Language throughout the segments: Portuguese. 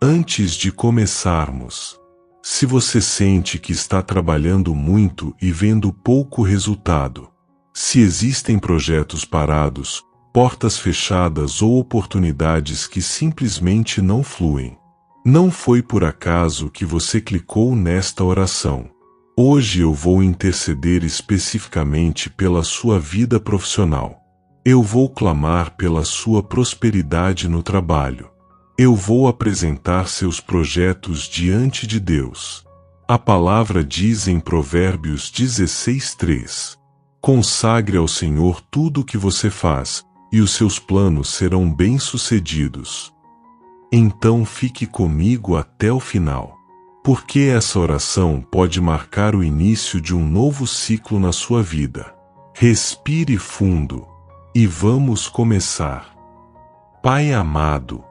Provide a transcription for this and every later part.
Antes de começarmos, se você sente que está trabalhando muito e vendo pouco resultado, se existem projetos parados, portas fechadas ou oportunidades que simplesmente não fluem, não foi por acaso que você clicou nesta oração. Hoje eu vou interceder especificamente pela sua vida profissional. Eu vou clamar pela sua prosperidade no trabalho. Eu vou apresentar seus projetos diante de Deus. A palavra diz em Provérbios 16:3: consagre ao Senhor tudo o que você faz, e os seus planos serão bem-sucedidos. Então fique comigo até o final, porque essa oração pode marcar o início de um novo ciclo na sua vida. Respire fundo e vamos começar. Pai amado,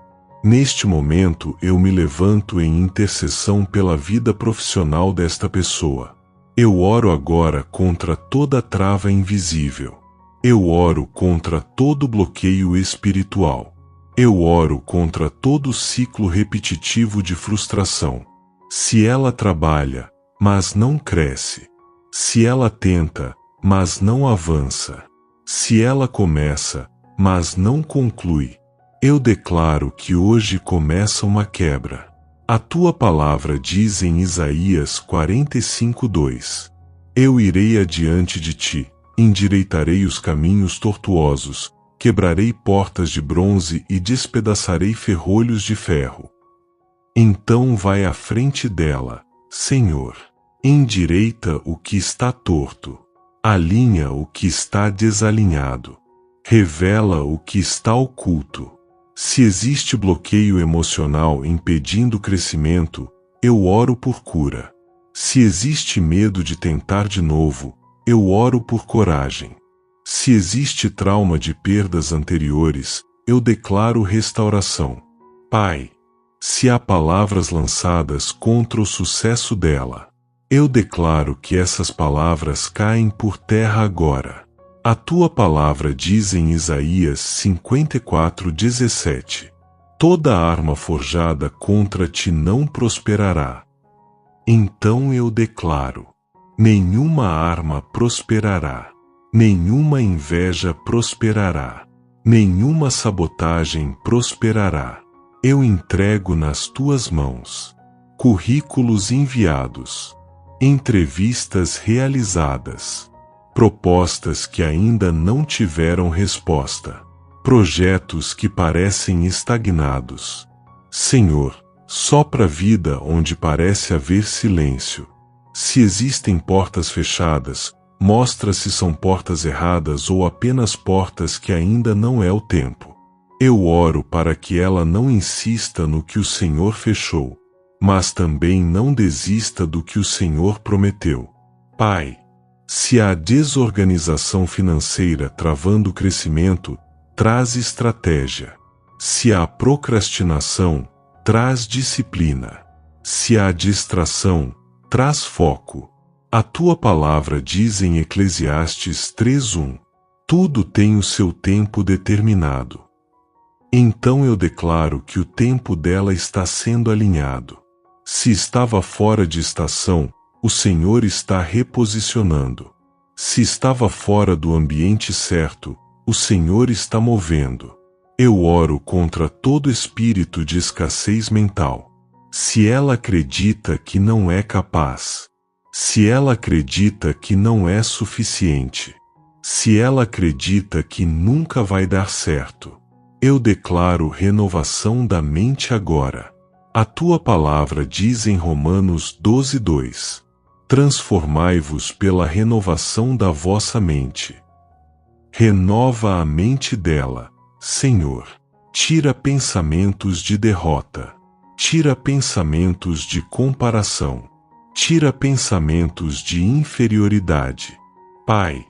neste momento eu me levanto em intercessão pela vida profissional desta pessoa. Eu oro agora contra toda trava invisível. Eu oro contra todo bloqueio espiritual. Eu oro contra todo ciclo repetitivo de frustração. Se ela trabalha, mas não cresce. Se ela tenta, mas não avança. Se ela começa, mas não conclui. Eu declaro que hoje começa uma quebra. A tua palavra diz em Isaías 45:2: eu irei adiante de ti, endireitarei os caminhos tortuosos, quebrarei portas de bronze e despedaçarei ferrolhos de ferro. Então vai à frente dela, Senhor. Endireita o que está torto. Alinha o que está desalinhado. Revela o que está oculto. Se existe bloqueio emocional impedindo o crescimento, eu oro por cura. Se existe medo de tentar de novo, eu oro por coragem. Se existe trauma de perdas anteriores, eu declaro restauração. Pai, se há palavras lançadas contra o sucesso dela, eu declaro que essas palavras caem por terra agora. A tua palavra diz em Isaías 54:17: toda arma forjada contra ti não prosperará. Então eu declaro: nenhuma arma prosperará, nenhuma inveja prosperará, nenhuma sabotagem prosperará. Eu entrego nas tuas mãos currículos enviados, entrevistas realizadas, propostas que ainda não tiveram resposta, projetos que parecem estagnados. Senhor, sopra vida onde parece haver silêncio. Se existem portas fechadas, mostra se são portas erradas ou apenas portas que ainda não é o tempo. Eu oro para que ela não insista no que o Senhor fechou, mas também não desista do que o Senhor prometeu. Pai, se há desorganização financeira travando o crescimento, traz estratégia. Se há procrastinação, traz disciplina. Se há distração, traz foco. A tua palavra diz em Eclesiastes 3:1: tudo tem o seu tempo determinado. Então eu declaro que o tempo dela está sendo alinhado. Se estava fora de estação, o Senhor está reposicionando. Se estava fora do ambiente certo, o Senhor está movendo. Eu oro contra todo espírito de escassez mental. Se ela acredita que não é capaz, se ela acredita que não é suficiente, se ela acredita que nunca vai dar certo, eu declaro renovação da mente agora. A tua palavra diz em Romanos 12:2: transformai-vos pela renovação da vossa mente. Renova a mente dela, Senhor. Tira pensamentos de derrota. Tira pensamentos de comparação. Tira pensamentos de inferioridade. Pai,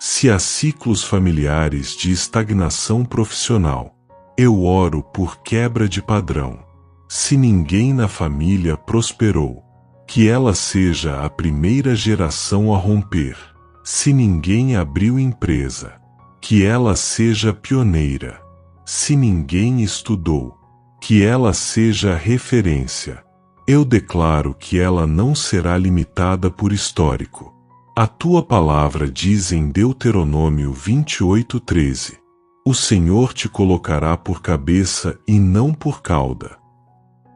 se há ciclos familiares de estagnação profissional, eu oro por quebra de padrão. Se ninguém na família prosperou, que ela seja a primeira geração a romper. Se ninguém abriu empresa, que ela seja pioneira. Se ninguém estudou, Que ela seja referência. Eu declaro que ela não será limitada por histórico. A tua palavra diz em Deuteronômio 28:13: o Senhor te colocará por cabeça e não por cauda.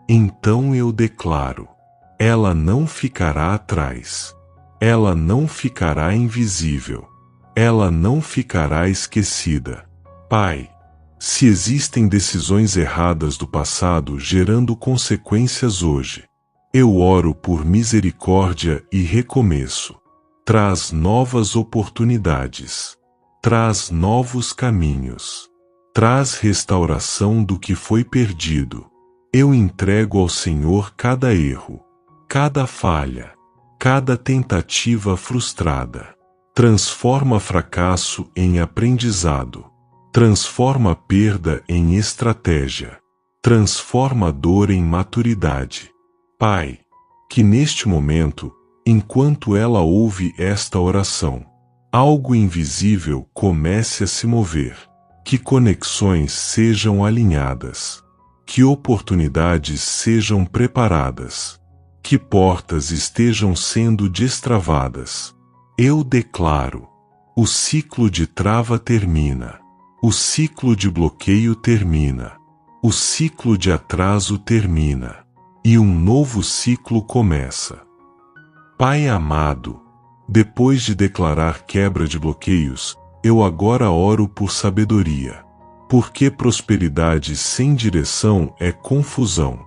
Então eu declaro: ela não ficará atrás. Ela não ficará invisível. Ela não ficará esquecida. Pai, se existem decisões erradas do passado gerando consequências hoje, eu oro por misericórdia e recomeço. Traz novas oportunidades. Traz novos caminhos. Traz restauração do que foi perdido. Eu entrego ao Senhor cada erro, cada falha, cada tentativa frustrada. Transforma fracasso em aprendizado. Transforma perda em estratégia. Transforma dor em maturidade. Pai, que neste momento, enquanto ela ouve esta oração, algo invisível comece a se mover. Que conexões sejam alinhadas. Que oportunidades sejam preparadas. Que portas estejam sendo destravadas. Eu declaro: o ciclo de trava termina. O ciclo de bloqueio termina. O ciclo de atraso termina. E um novo ciclo começa. Pai amado, depois de declarar quebra de bloqueios, eu agora oro por sabedoria. Porque prosperidade sem direção é confusão.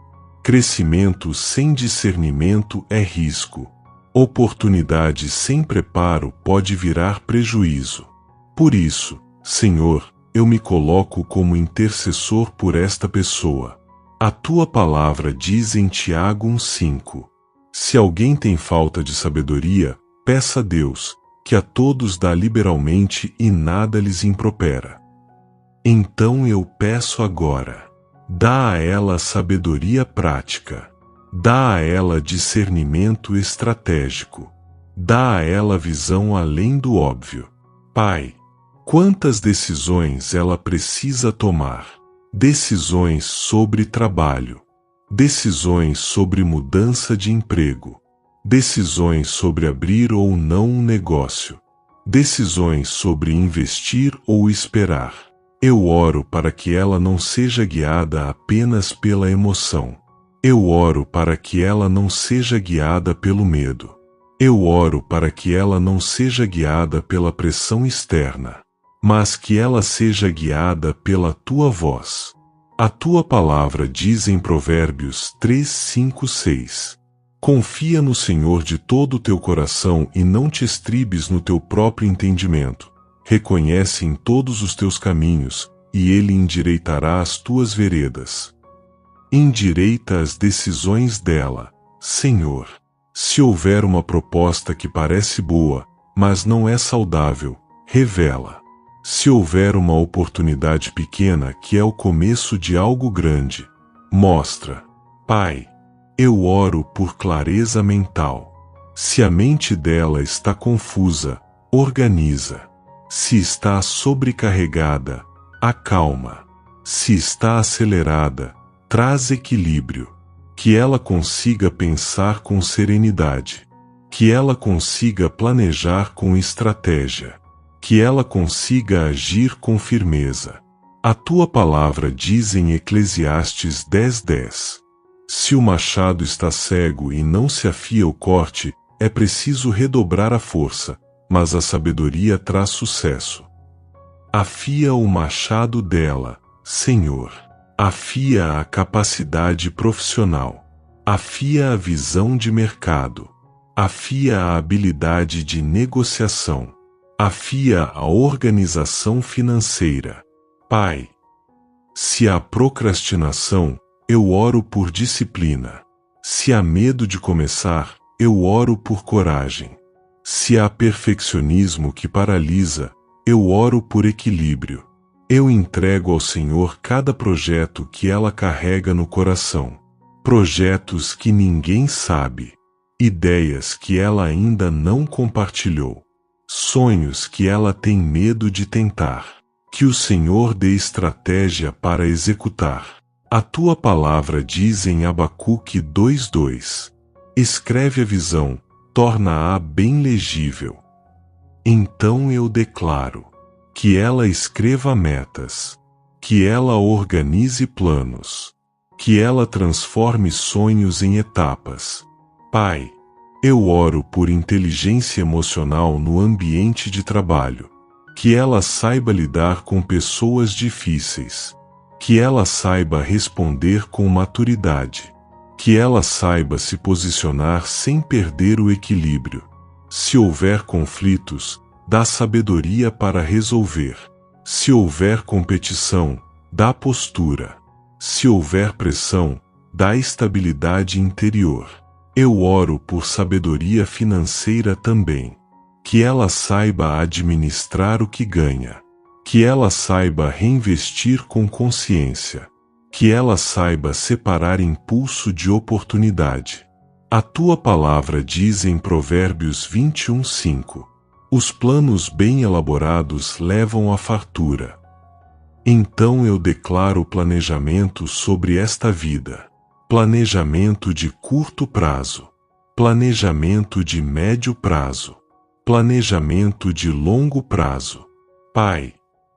Crescimento sem discernimento é risco. Oportunidade sem preparo pode virar prejuízo. Por isso, Senhor, eu me coloco como intercessor por esta pessoa. A tua palavra diz em Tiago 1:5: se alguém tem falta de sabedoria, peça a Deus, que a todos dá liberalmente e nada lhes impropera. Então eu peço agora: dá a ela sabedoria prática. Dá a ela discernimento estratégico. Dá a ela visão além do óbvio. Pai, quantas decisões ela precisa tomar? Decisões sobre trabalho. Decisões sobre mudança de emprego. Decisões sobre abrir ou não um negócio. Decisões sobre investir ou esperar. Eu oro para que ela não seja guiada apenas pela emoção. Eu oro para que ela não seja guiada pelo medo. Eu oro para que ela não seja guiada pela pressão externa, mas que ela seja guiada pela tua voz. A tua palavra diz em Provérbios 3, 5, 6: confia no Senhor de todo o teu coração e não te estribes no teu próprio entendimento. Reconhece em todos os teus caminhos, e Ele endireitará as tuas veredas. Endireita as decisões dela, Senhor. Se houver uma proposta que parece boa, mas não é saudável, revela. Se houver uma oportunidade pequena que é o começo de algo grande, mostra. Pai, eu oro por clareza mental. Se a mente dela está confusa, organiza. Se está sobrecarregada, acalma. Se está acelerada, traz equilíbrio. Que ela consiga pensar com serenidade. Que ela consiga planejar com estratégia. Que ela consiga agir com firmeza. A tua palavra diz em Eclesiastes 10:10: se o machado está cego e não se afia o corte, é preciso redobrar a força, mas a sabedoria traz sucesso. Afia o machado dela, Senhor. Afia a capacidade profissional. Afia a visão de mercado. Afia a habilidade de negociação. Afia a organização financeira. Pai, se há procrastinação, eu oro por disciplina. Se há medo de começar, eu oro por coragem. Se há perfeccionismo que paralisa, eu oro por equilíbrio. Eu entrego ao Senhor cada projeto que ela carrega no coração. Projetos que ninguém sabe. Ideias que ela ainda não compartilhou. Sonhos que ela tem medo de tentar. Que o Senhor dê estratégia para executar. A tua palavra diz em Abacuque 2:2. Escreve a visão, torna-a bem legível. Então eu declaro que ela escreva metas, que ela organize planos, que ela transforme sonhos em etapas. Pai, eu oro por inteligência emocional no ambiente de trabalho, que ela saiba lidar com pessoas difíceis, que ela saiba responder com maturidade, que ela saiba se posicionar sem perder o equilíbrio. Se houver conflitos, dá sabedoria para resolver. Se houver competição, dá postura. Se houver pressão, dá estabilidade interior. Eu oro por sabedoria financeira também. Que ela saiba administrar o que ganha. Que ela saiba reinvestir com consciência. Que ela saiba separar impulso de oportunidade. A tua palavra diz em Provérbios 21:5. Os planos bem elaborados levam à fartura. Então eu declaro planejamento sobre esta vida. Planejamento de curto prazo. Planejamento de médio prazo. Planejamento de longo prazo. Pai,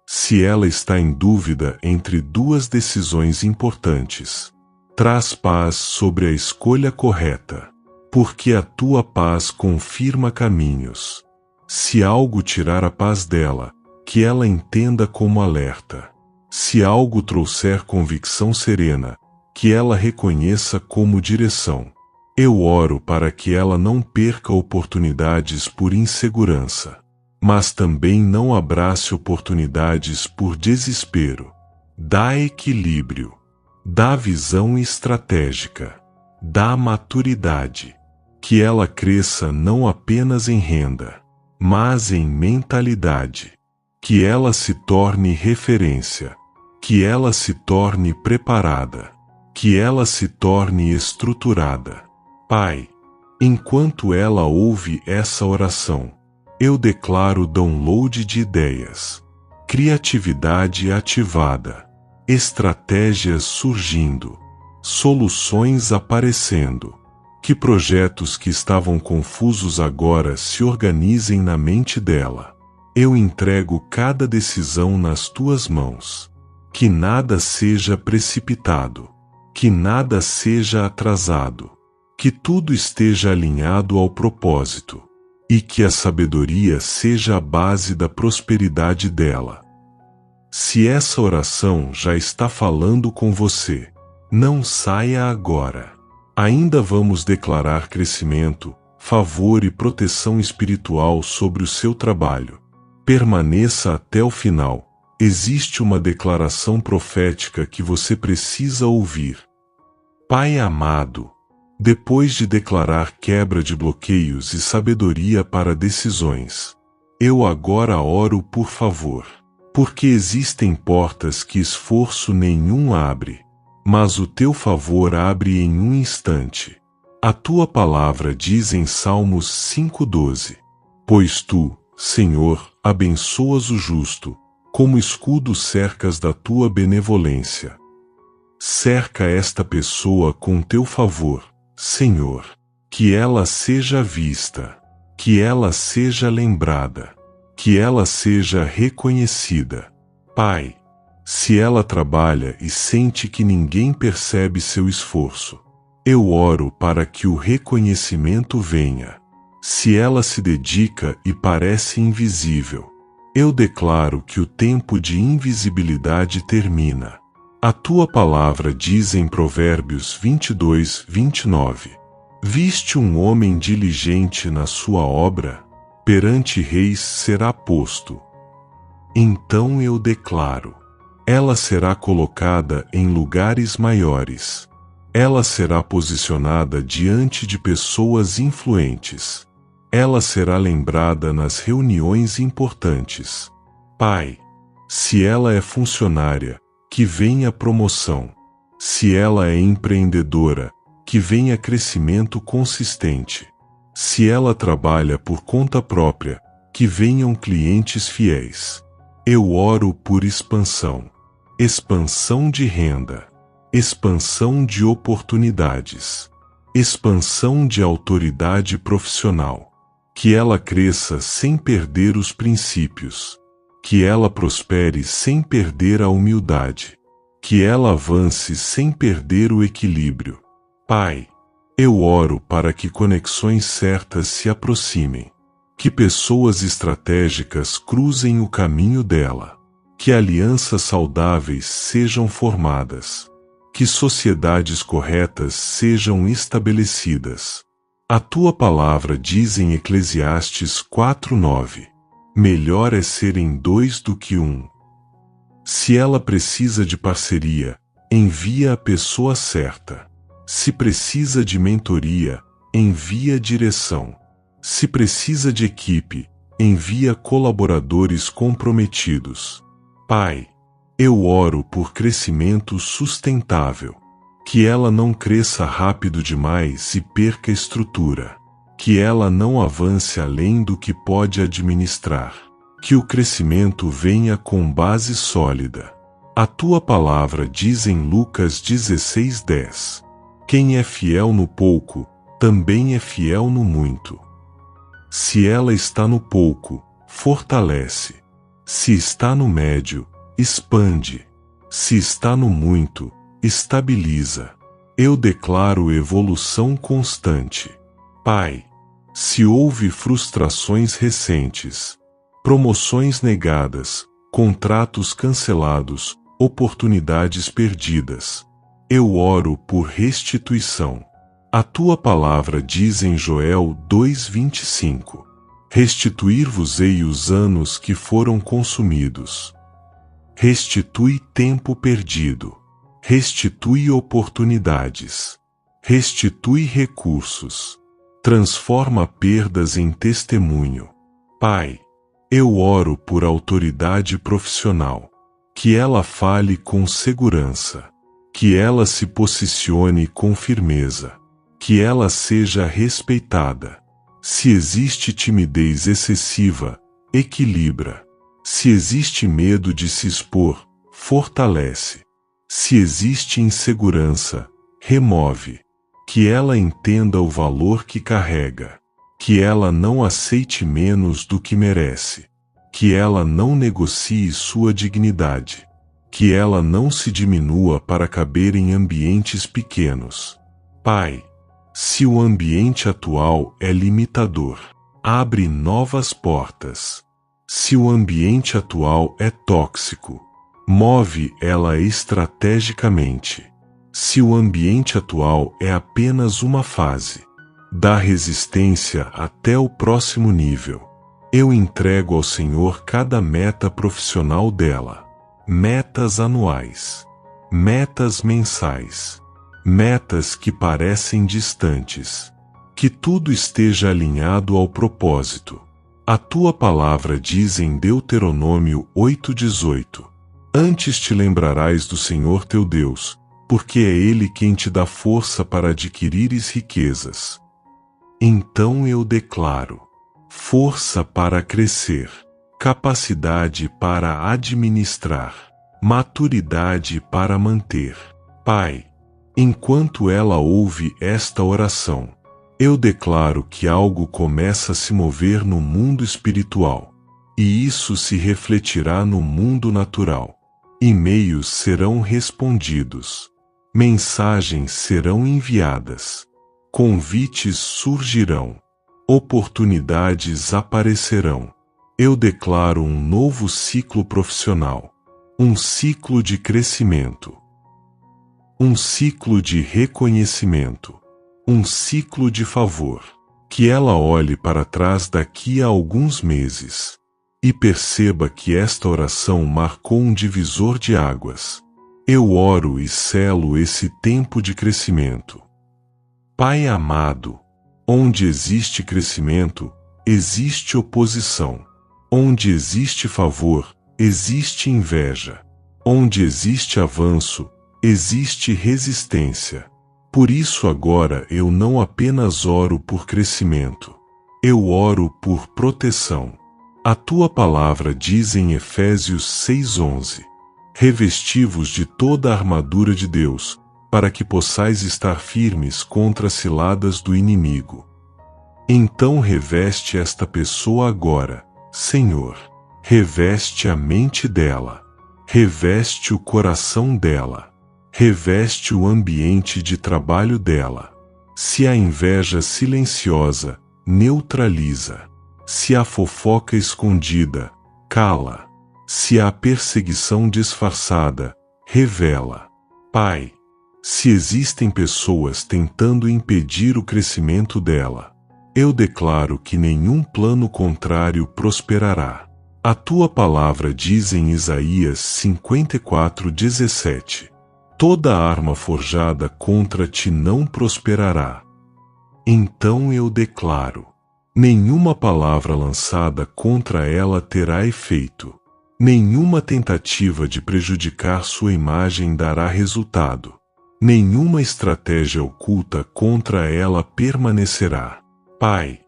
se ela está em dúvida entre duas decisões importantes, traz paz sobre a escolha correta, porque a tua paz confirma caminhos. Se algo tirar a paz dela, que ela entenda como alerta. Se algo trouxer convicção serena, que ela reconheça como direção. Eu oro para que ela não perca oportunidades por insegurança, mas também não abrace oportunidades por desespero. Dá equilíbrio, dá visão estratégica, dá maturidade, que ela cresça não apenas em renda, mas em mentalidade, que ela se torne referência, que ela se torne preparada, que ela se torne estruturada. Pai, enquanto ela ouve essa oração, eu declaro download de ideias, criatividade ativada, estratégias surgindo, soluções aparecendo. Que projetos que estavam confusos agora se organizem na mente dela. Eu entrego cada decisão nas tuas mãos. Que nada seja precipitado. Que nada seja atrasado. Que tudo esteja alinhado ao propósito. E que a sabedoria seja a base da prosperidade dela. Se essa oração já está falando com você, não saia agora. Ainda vamos declarar crescimento, favor e proteção espiritual sobre o seu trabalho. Permaneça até o final. Existe uma declaração profética que você precisa ouvir. Pai amado, depois de declarar quebra de bloqueios e sabedoria para decisões, eu agora oro por favor, porque existem portas que esforço nenhum abre, mas o teu favor abre em um instante. A tua palavra diz em Salmos 5:12, pois tu, Senhor, abençoas o justo, como escudo cercas da tua benevolência. Cerca esta pessoa com teu favor, Senhor, que ela seja vista, que ela seja lembrada, que ela seja reconhecida. Pai, se ela trabalha e sente que ninguém percebe seu esforço, eu oro para que o reconhecimento venha. Se ela se dedica e parece invisível, eu declaro que o tempo de invisibilidade termina. A tua palavra diz em Provérbios 22:29, viste um homem diligente na sua obra, perante reis será posto. Então eu declaro, ela será colocada em lugares maiores. Ela será posicionada diante de pessoas influentes. Ela será lembrada nas reuniões importantes. Pai, se ela é funcionária, que venha promoção. Se ela é empreendedora, que venha crescimento consistente. Se ela trabalha por conta própria, que venham clientes fiéis. Eu oro por expansão. Expansão de renda. expansão de oportunidades, expansão de autoridade profissional. Que ela cresça sem perder os princípios, que ela prospere sem perder a humildade, que ela avance sem perder o equilíbrio. Pai, eu oro para que conexões certas se aproximem, que pessoas estratégicas cruzem o caminho dela, que alianças saudáveis sejam formadas, que sociedades corretas sejam estabelecidas. A tua palavra diz em Eclesiastes 4:9, melhor é serem dois do que um. Se ela precisa de parceria, envia a pessoa certa. Se precisa de mentoria, envia direção. Se precisa de equipe, envia colaboradores comprometidos. Pai, eu oro por crescimento sustentável. Que ela não cresça rápido demais e perca estrutura. Que ela não avance além do que pode administrar. Que o crescimento venha com base sólida. A tua palavra diz em Lucas 16:10. Quem é fiel no pouco, também é fiel no muito. Se ela está no pouco, fortalece. Se está no médio, expande. Se está no muito, estabiliza. Eu declaro evolução constante. Pai, se houve frustrações recentes, promoções negadas, contratos cancelados, oportunidades perdidas, eu oro por restituição. A tua palavra diz em Joel 2:25, restituir-vos-ei os anos que foram consumidos. Restitui tempo perdido. Restitui oportunidades. Restitui recursos. Transforma perdas em testemunho. Pai, eu oro por autoridade profissional. Que ela fale com segurança. Que ela se posicione com firmeza. Que ela seja respeitada. Se existe timidez excessiva, equilibra. Se existe medo de se expor, fortalece. Se existe insegurança, remove. Que ela entenda o valor que carrega. Que ela não aceite menos do que merece. Que ela não negocie sua dignidade. Que ela não se diminua para caber em ambientes pequenos. Pai, se o ambiente atual é limitador, abre novas portas. Se o ambiente atual é tóxico, move ela estrategicamente. Se o ambiente atual é apenas uma fase, dá resistência até o próximo nível. Eu entrego ao Senhor cada meta profissional dela. Metas anuais, metas mensais, metas que parecem distantes. Que tudo esteja alinhado ao propósito. A tua palavra diz em Deuteronômio 8:18, antes te lembrarás do Senhor teu Deus, porque é Ele quem te dá força para adquirires riquezas. Então eu declaro, força para crescer, capacidade para administrar, maturidade para manter. Pai, enquanto ela ouve esta oração, eu declaro que algo começa a se mover no mundo espiritual, e isso se refletirá no mundo natural. E-mails serão respondidos, mensagens serão enviadas, convites surgirão, oportunidades aparecerão. Eu declaro um novo ciclo profissional, um ciclo de crescimento, um ciclo de reconhecimento, um ciclo de favor. Que ela olhe para trás daqui a alguns meses e perceba que esta oração marcou um divisor de águas. Eu oro e selo esse tempo de crescimento. Pai amado, onde existe crescimento, existe oposição. Onde existe favor, existe inveja. Onde existe avanço, existe resistência. Por isso agora eu não apenas oro por crescimento, eu oro por proteção. A tua palavra diz em Efésios 6:11, revesti-vos de toda a armadura de Deus, para que possais estar firmes contra as ciladas do inimigo. Então reveste esta pessoa agora, Senhor. Reveste a mente dela. Reveste o coração dela. Reveste o ambiente de trabalho dela. Se a inveja silenciosa, neutraliza. Se a fofoca escondida, cala. Se a perseguição disfarçada, revela. Pai, se existem pessoas tentando impedir o crescimento dela, eu declaro que nenhum plano contrário prosperará. A tua palavra diz em Isaías 54:17: toda arma forjada contra ti não prosperará. Então eu declaro: nenhuma palavra lançada contra ela terá efeito. Nenhuma tentativa de prejudicar sua imagem dará resultado. Nenhuma estratégia oculta contra ela permanecerá. Pai,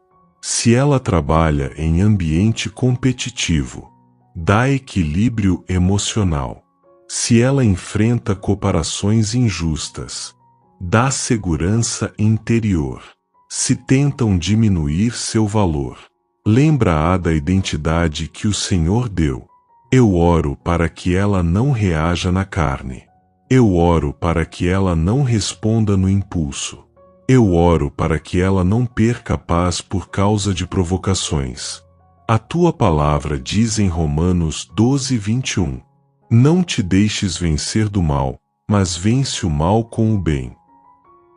se ela trabalha em ambiente competitivo, dá equilíbrio emocional. Se ela enfrenta comparações injustas, dá segurança interior. Se tentam diminuir seu valor, lembra-a da identidade que o Senhor deu. Eu oro para que ela não reaja na carne. Eu oro para que ela não responda no impulso. Eu oro para que ela não perca a paz por causa de provocações. A tua palavra diz em Romanos 12:21: não te deixes vencer do mal, mas vence o mal com o bem.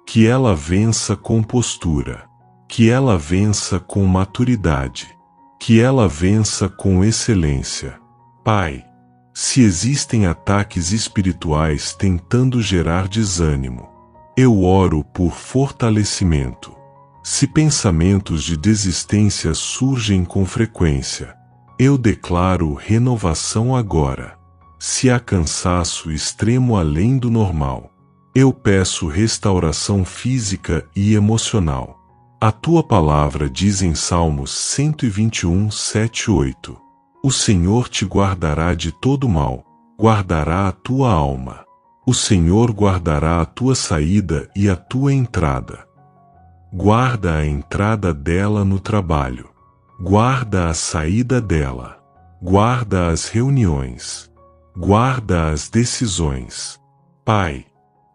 Que ela vença com postura. Que ela vença com maturidade. Que ela vença com excelência. Pai, se existem ataques espirituais tentando gerar desânimo, eu oro por fortalecimento. Se pensamentos de desistência surgem com frequência, eu declaro renovação agora. Se há cansaço extremo além do normal, eu peço restauração física e emocional. A tua palavra diz em Salmos 121:7-8: o Senhor te guardará de todo mal, guardará a tua alma. O Senhor guardará a tua saída e a tua entrada. Guarda a entrada dela no trabalho. Guarda a saída dela. Guarda as reuniões. Guarda as decisões. Pai,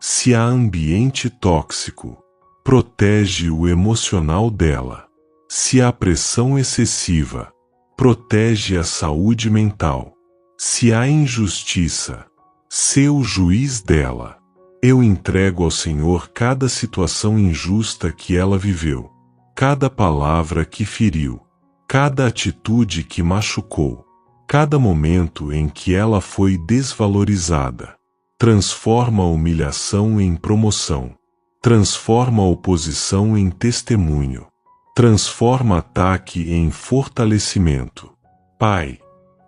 se há ambiente tóxico, protege o emocional dela. Se há pressão excessiva, protege a saúde mental. Se há injustiça, sê o juiz dela. Eu entrego ao Senhor cada situação injusta que ela viveu, cada palavra que feriu, cada atitude que machucou, cada momento em que ela foi desvalorizada. Transforma a humilhação em promoção. Transforma a oposição em testemunho. Transforma ataque em fortalecimento. Pai,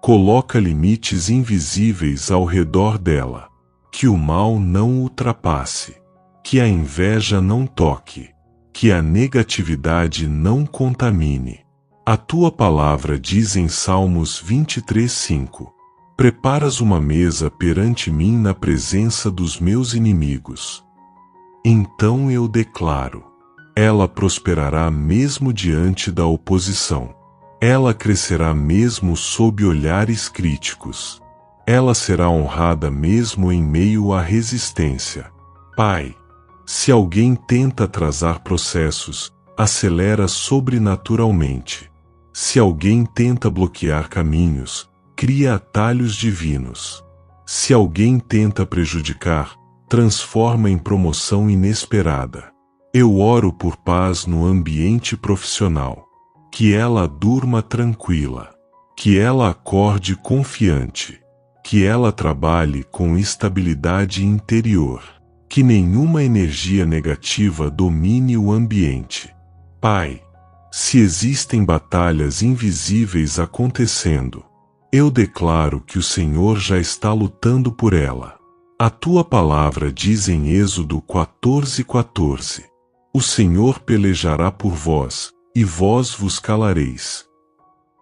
coloca limites invisíveis ao redor dela. Que o mal não ultrapasse. Que a inveja não toque. Que a negatividade não contamine. A tua palavra diz em Salmos 23:5: preparas uma mesa perante mim na presença dos meus inimigos. Então eu declaro: ela prosperará mesmo diante da oposição. Ela crescerá mesmo sob olhares críticos. Ela será honrada mesmo em meio à resistência. Pai, se alguém tenta atrasar processos, acelera sobrenaturalmente. Se alguém tenta bloquear caminhos, cria atalhos divinos. Se alguém tenta prejudicar, transforma em promoção inesperada. Eu oro por paz no ambiente profissional. Que ela durma tranquila. Que ela acorde confiante. Que ela trabalhe com estabilidade interior. Que nenhuma energia negativa domine o ambiente. Pai, se existem batalhas invisíveis acontecendo, eu declaro que o Senhor já está lutando por ela. A tua palavra diz em Êxodo 14:14: o Senhor pelejará por vós, e vós vos calareis.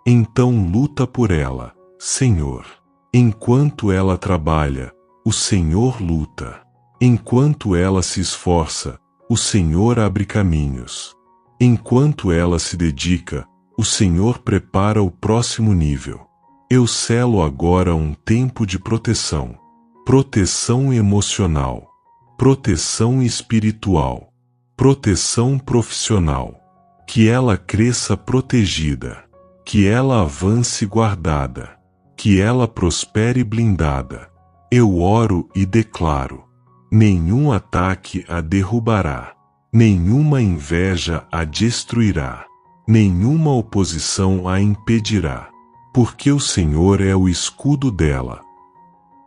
Então luta por ela, Senhor. Enquanto ela trabalha, o Senhor luta. Enquanto ela se esforça, o Senhor abre caminhos. Enquanto ela se dedica, o Senhor prepara o próximo nível. Eu selo agora um tempo de proteção. Proteção emocional. Proteção espiritual. Proteção profissional. Que ela cresça protegida. Que ela avance guardada. Que ela prospere blindada. Eu oro e declaro: nenhum ataque a derrubará. Nenhuma inveja a destruirá. Nenhuma oposição a impedirá. Porque o Senhor é o escudo dela.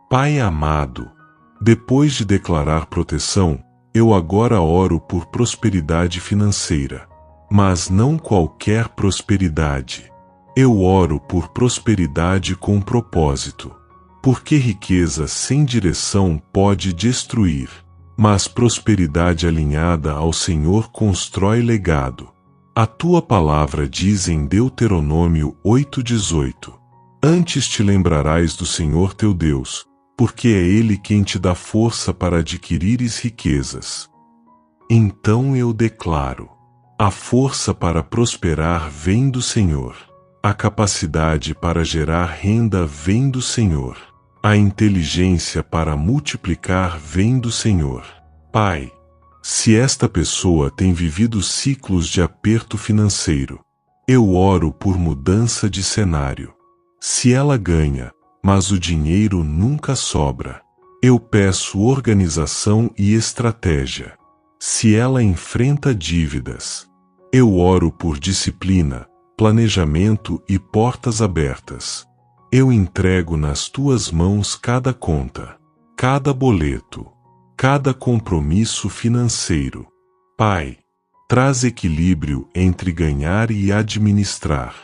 Pai amado, depois de declarar proteção, eu agora oro por prosperidade financeira. Mas não qualquer prosperidade. Eu oro por prosperidade com propósito. Porque riqueza sem direção pode destruir, mas prosperidade alinhada ao Senhor constrói legado. A tua palavra diz em Deuteronômio 8,18: Antes te lembrarás do Senhor teu Deus, porque é Ele quem te dá força para adquirires riquezas. Então eu declaro: a força para prosperar vem do Senhor. A capacidade para gerar renda vem do Senhor. A inteligência para multiplicar vem do Senhor. Pai, se esta pessoa tem vivido ciclos de aperto financeiro, eu oro por mudança de cenário. Se ela ganha, mas o dinheiro nunca sobra, eu peço organização e estratégia. Se ela enfrenta dívidas, eu oro por disciplina, planejamento e portas abertas. Eu entrego nas tuas mãos cada conta, cada boleto, cada compromisso financeiro. Pai, traz equilíbrio entre ganhar e administrar,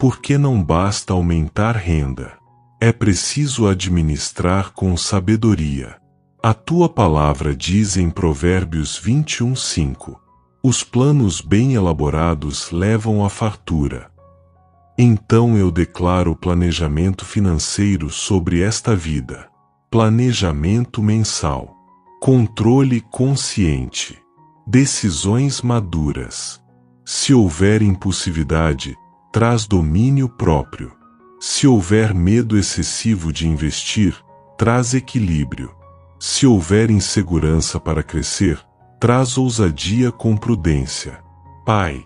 porque não basta aumentar renda. É preciso administrar com sabedoria. A tua palavra diz em Provérbios 21:5: os planos bem elaborados levam à fartura. Então eu declaro planejamento financeiro sobre esta vida. Planejamento mensal. Controle consciente. Decisões maduras. Se houver impulsividade, traz domínio próprio. Se houver medo excessivo de investir, traz equilíbrio. Se houver insegurança para crescer, traz ousadia com prudência. Pai,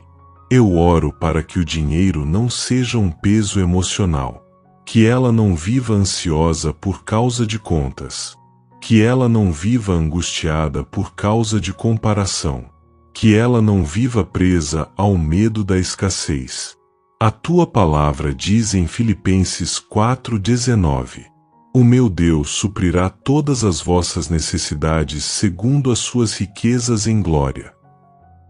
eu oro para que o dinheiro não seja um peso emocional, que ela não viva ansiosa por causa de contas, que ela não viva angustiada por causa de comparação, que ela não viva presa ao medo da escassez. A tua palavra diz em Filipenses 4:19: o meu Deus suprirá todas as vossas necessidades segundo as suas riquezas em glória.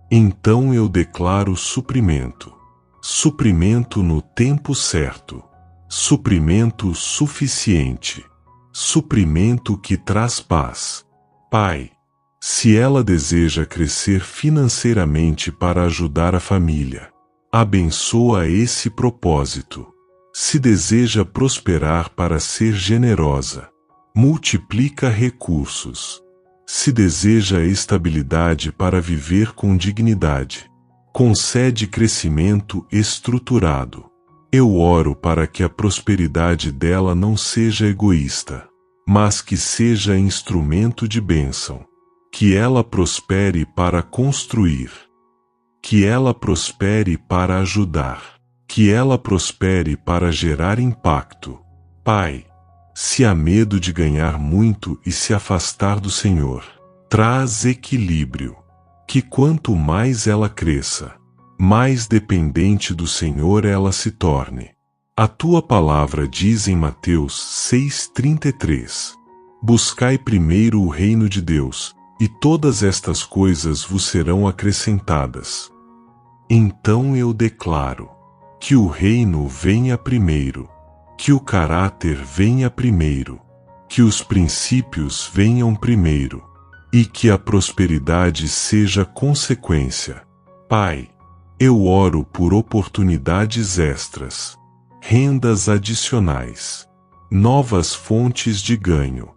Então eu declaro suprimento. Suprimento no tempo certo. Suprimento suficiente. Suprimento que traz paz. Pai, se ela deseja crescer financeiramente para ajudar a família, abençoa esse propósito. Se deseja prosperar para ser generosa, multiplica recursos. Se deseja estabilidade para viver com dignidade, concede crescimento estruturado. Eu oro para que a prosperidade dela não seja egoísta, mas que seja instrumento de bênção. Que ela prospere para construir. Que ela prospere para ajudar. Que ela prospere para gerar impacto. Pai, se há medo de ganhar muito e se afastar do Senhor, traz equilíbrio. Que quanto mais ela cresça, mais dependente do Senhor ela se torne. A tua palavra diz em Mateus 6:33: buscai primeiro o reino de Deus, e todas estas coisas vos serão acrescentadas. Então eu declaro: que o reino venha primeiro, que o caráter venha primeiro, que os princípios venham primeiro, e que a prosperidade seja consequência. Pai, eu oro por oportunidades extras, rendas adicionais, novas fontes de ganho.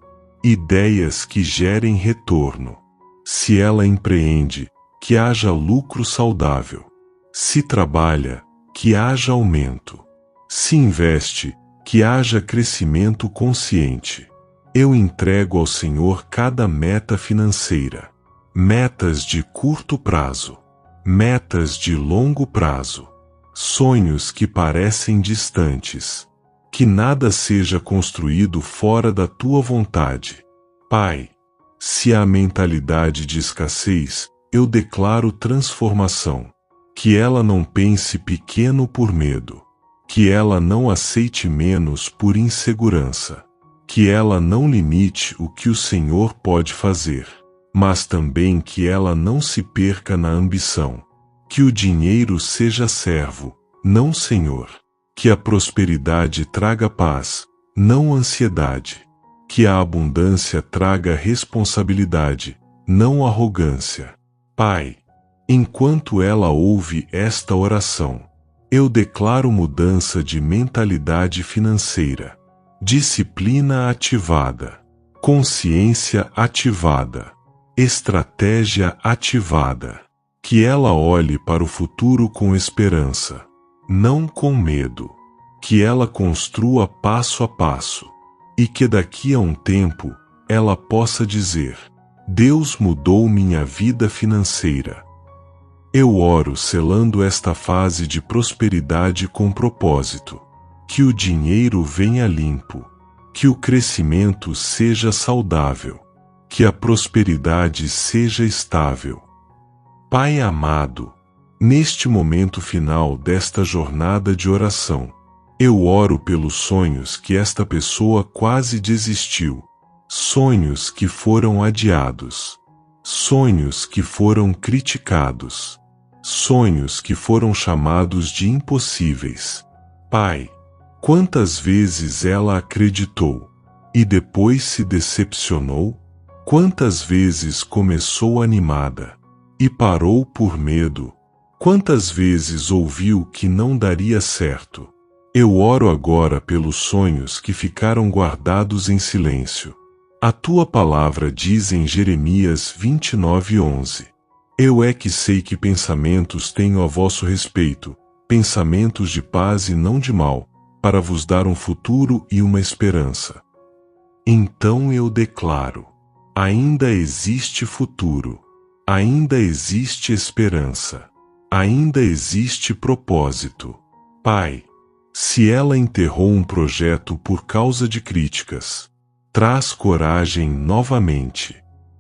ideias que gerem retorno. Se ela empreende, que haja lucro saudável. Se trabalha, que haja aumento. Se investe, que haja crescimento consciente. Eu entrego ao Senhor cada meta financeira. Metas de curto prazo. Metas de longo prazo. Sonhos que parecem distantes. Que nada seja construído fora da tua vontade. Pai, se há mentalidade de escassez, eu declaro transformação. Que ela não pense pequeno por medo. Que ela não aceite menos por insegurança. Que ela não limite o que o Senhor pode fazer, mas também que ela não se perca na ambição. Que o dinheiro seja servo, não senhor. Que a prosperidade traga paz, não ansiedade. Que a abundância traga responsabilidade, não arrogância. Pai, enquanto ela ouve esta oração, eu declaro mudança de mentalidade financeira. Disciplina ativada, consciência ativada, estratégia ativada. Que ela olhe para o futuro com esperança, não com medo. Que ela construa passo a passo, e que daqui a um tempo ela possa dizer: Deus mudou minha vida financeira. Eu oro selando esta fase de prosperidade com propósito. Que o dinheiro venha limpo, que o crescimento seja saudável, que a prosperidade seja estável. Pai amado, neste momento final desta jornada de oração, eu oro pelos sonhos que esta pessoa quase desistiu, sonhos que foram adiados, sonhos que foram criticados, sonhos que foram chamados de impossíveis. Pai, quantas vezes ela acreditou e depois se decepcionou? Quantas vezes começou animada e parou por medo? Quantas vezes ouviu que não daria certo? Eu oro agora pelos sonhos que ficaram guardados em silêncio. A tua palavra diz em Jeremias 29:11: Eu é que sei que pensamentos tenho a vosso respeito, pensamentos de paz e não de mal, para vos dar um futuro e uma esperança. Então eu declaro: ainda existe futuro, ainda existe esperança, ainda existe propósito. Pai, se ela enterrou um projeto por causa de críticas, traz coragem novamente.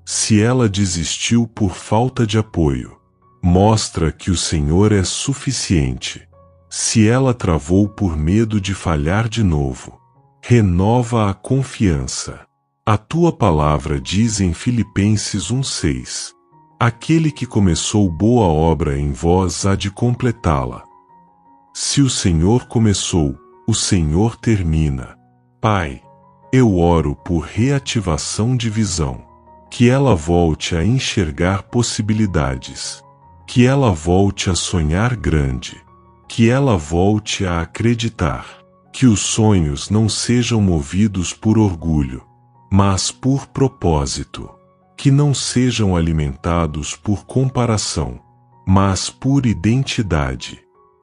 Se ela desistiu por falta de apoio, mostra que o Senhor é suficiente. Se ela travou por medo de falhar de novo, renova a confiança. A tua palavra diz em Filipenses 1:6: Aquele que começou boa obra em vós há de completá-la. Se o Senhor começou, o Senhor termina. Pai, eu oro por reativação de visão. Que ela volte a enxergar possibilidades. Que ela volte a sonhar grande. Que ela volte a acreditar. Que os sonhos não sejam movidos por orgulho, mas por propósito. Que não sejam alimentados por comparação, mas por identidade.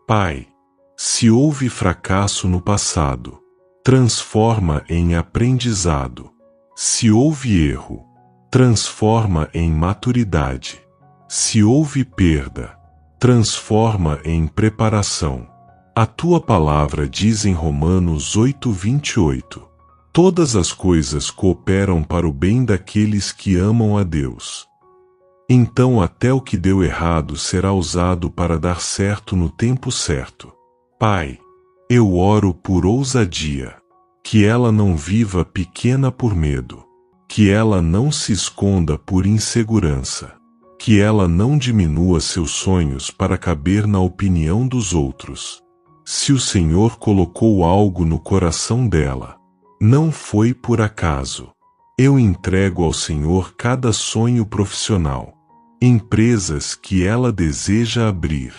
Pai, se houve fracasso no passado, transforma em aprendizado. Se houve erro, transforma em maturidade. Se houve perda, transforma em preparação. A tua palavra diz em Romanos 8:28: Todas as coisas cooperam para o bem daqueles que amam a Deus. Então até o que deu errado será usado para dar certo no tempo certo. Pai, eu oro por ousadia. Que ela não viva pequena por medo. Que ela não se esconda por insegurança. Que ela não diminua seus sonhos para caber na opinião dos outros. Se o Senhor colocou algo no coração dela, não foi por acaso. Eu entrego ao Senhor cada sonho profissional, empresas que ela deseja abrir,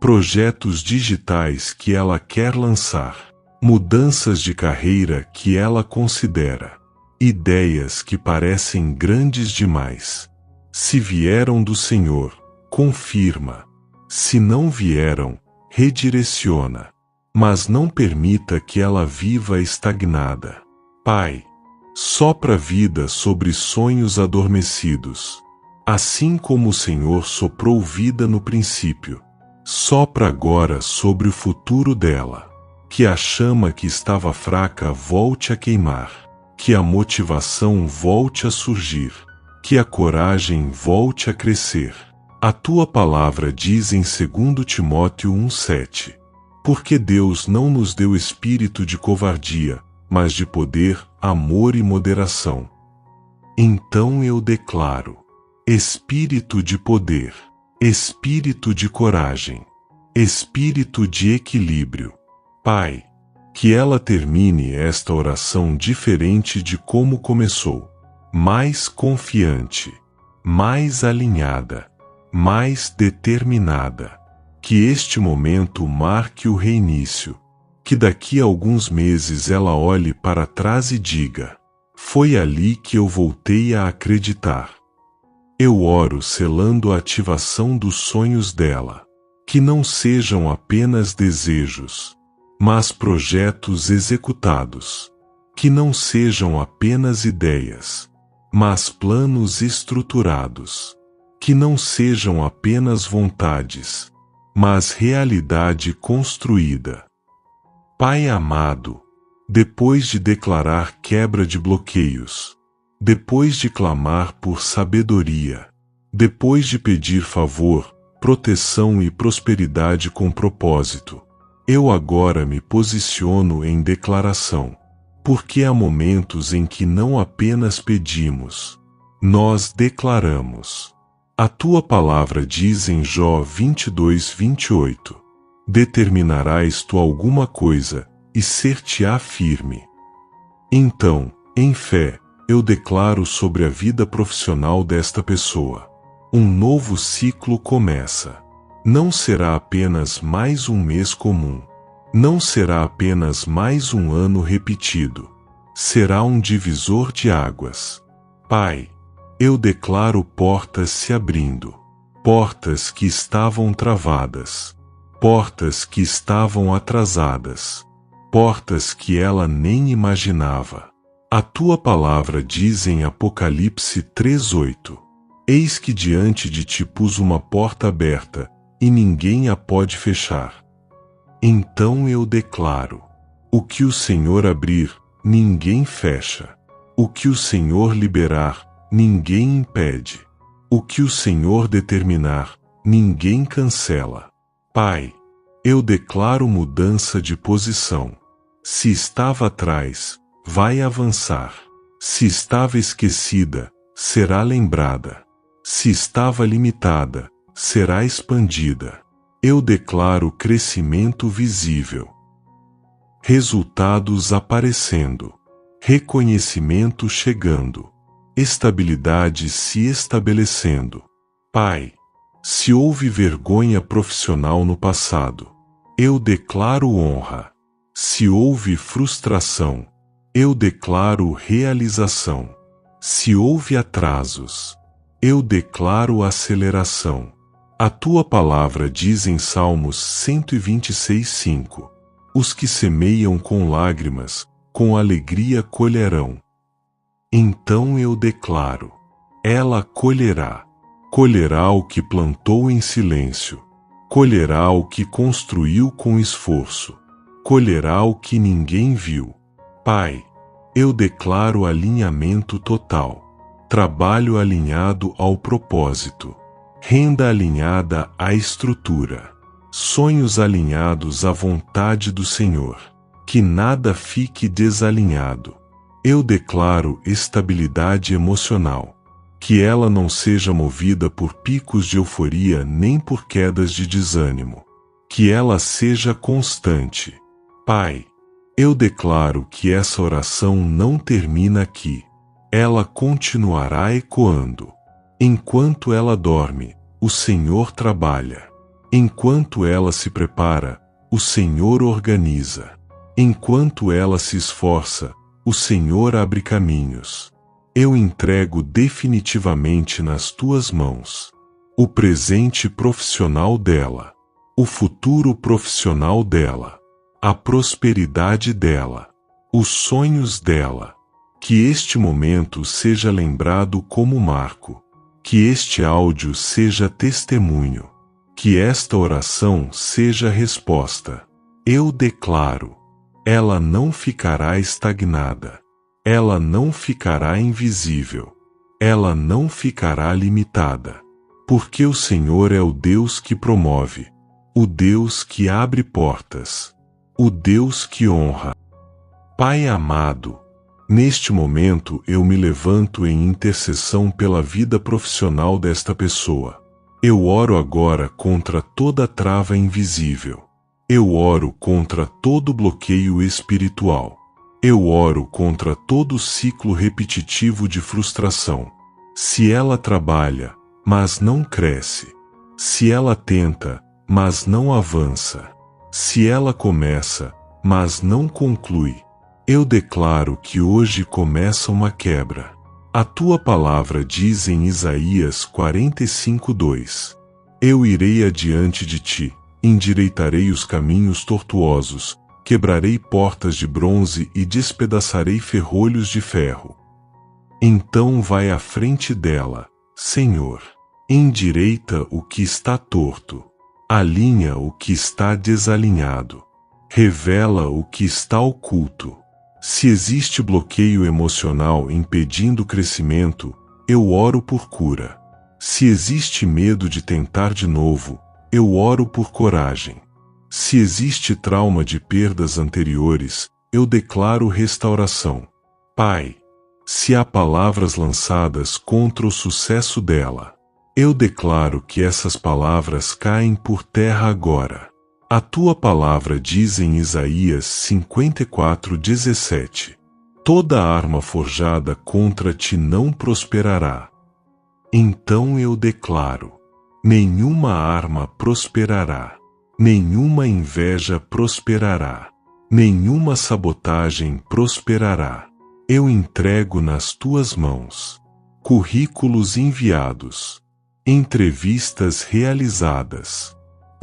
projetos digitais que ela quer lançar, mudanças de carreira que ela considera. ideias que parecem grandes demais. Se vieram do Senhor, confirma. Se não vieram, redireciona. Mas não permita que ela viva estagnada. Pai, sopra vida sobre sonhos adormecidos. Assim como o Senhor soprou vida no princípio, sopra agora sobre o futuro dela. Que a chama que estava fraca volte a queimar. Que a motivação volte a surgir. Que a coragem volte a crescer. A tua palavra diz em 2 Timóteo 1,7: Porque Deus não nos deu espírito de covardia, mas de poder, amor e moderação. Então eu declaro: espírito de poder, espírito de coragem, espírito de equilíbrio. Pai, que ela termine esta oração diferente de como começou, mais confiante, mais alinhada, mais determinada. Que este momento marque o reinício. Que daqui a alguns meses ela olhe para trás e diga: foi ali que eu voltei a acreditar. Eu oro selando a ativação dos sonhos dela. Que não sejam apenas desejos, mas projetos executados. Que não sejam apenas ideias, mas planos estruturados. Que não sejam apenas vontades, mas realidade construída. Pai amado, depois de declarar quebra de bloqueios, depois de clamar por sabedoria, depois de pedir favor, proteção e prosperidade com propósito, eu agora me posiciono em declaração, porque há momentos em que não apenas pedimos, nós declaramos. A tua palavra diz em Jó 22:28: determinarás tu alguma coisa, e ser-te-á firme. Então, em fé, eu declaro sobre a vida profissional desta pessoa. Um novo ciclo começa. Não será apenas mais um mês comum. Não será apenas mais um ano repetido. Será um divisor de águas. Pai, eu declaro portas se abrindo, portas que estavam travadas, portas que estavam atrasadas, portas que ela nem imaginava. A tua palavra diz em Apocalipse 3:8: eis que diante de ti pus uma porta aberta, e ninguém a pode fechar. Então eu declaro: o que o Senhor abrir, ninguém fecha. O que o Senhor liberar, ninguém impede. O que o Senhor determinar, ninguém cancela. Pai, eu declaro mudança de posição. Se estava atrás, vai avançar. Se estava esquecida, será lembrada. Se estava limitada, será expandida. Eu declaro crescimento visível. Resultados aparecendo. Reconhecimento chegando. Estabilidade se estabelecendo. Pai, se houve vergonha profissional no passado, eu declaro honra. Se houve frustração, eu declaro realização. Se houve atrasos, eu declaro aceleração. A tua palavra diz em Salmos 126:5: os que semeiam com lágrimas, com alegria colherão. Então eu declaro: ela colherá. Colherá o que plantou em silêncio. Colherá o que construiu com esforço. Colherá o que ninguém viu. Pai, eu declaro alinhamento total. Trabalho alinhado ao propósito. Renda alinhada à estrutura. Sonhos alinhados à vontade do Senhor. Que nada fique desalinhado. Eu declaro estabilidade emocional. Que ela não seja movida por picos de euforia nem por quedas de desânimo. Que ela seja constante. Pai, eu declaro que essa oração não termina aqui. Ela continuará ecoando. Enquanto ela dorme, o Senhor trabalha. Enquanto ela se prepara, o Senhor organiza. Enquanto ela se esforça, O Senhor abre caminhos. Eu entrego definitivamente nas tuas mãos o presente profissional dela, o futuro profissional dela, a prosperidade dela, os sonhos dela. Que este momento seja lembrado como marco, que este áudio seja testemunho, que esta oração seja resposta. Eu declaro, ela não ficará estagnada, ela não ficará invisível, ela não ficará limitada, porque o Senhor é o Deus que promove, o Deus que abre portas, o Deus que honra. Pai amado, neste momento eu me levanto em intercessão pela vida profissional desta pessoa. Eu oro agora contra toda trava invisível. Eu oro contra todo bloqueio espiritual. Eu oro contra todo ciclo repetitivo de frustração. Se ela trabalha, mas não cresce. Se ela tenta, mas não avança. Se ela começa, mas não conclui. Eu declaro que hoje começa uma quebra. A tua palavra diz em Isaías 45:2: Eu irei adiante de ti, endireitarei os caminhos tortuosos, quebrarei portas de bronze e despedaçarei ferrolhos de ferro. Então vai à frente dela, Senhor. Endireita o que está torto. Alinha o que está desalinhado. Revela o que está oculto. Se existe bloqueio emocional impedindo o crescimento, eu oro por cura. Se existe medo de tentar de novo, eu oro por coragem. Se existe trauma de perdas anteriores, eu declaro restauração. Pai, se há palavras lançadas contra o sucesso dela, eu declaro que essas palavras caem por terra agora. A tua palavra diz em Isaías 54:17: Toda arma forjada contra ti não prosperará. Então eu declaro: nenhuma arma prosperará, nenhuma inveja prosperará, nenhuma sabotagem prosperará. Eu entrego nas tuas mãos currículos enviados, entrevistas realizadas,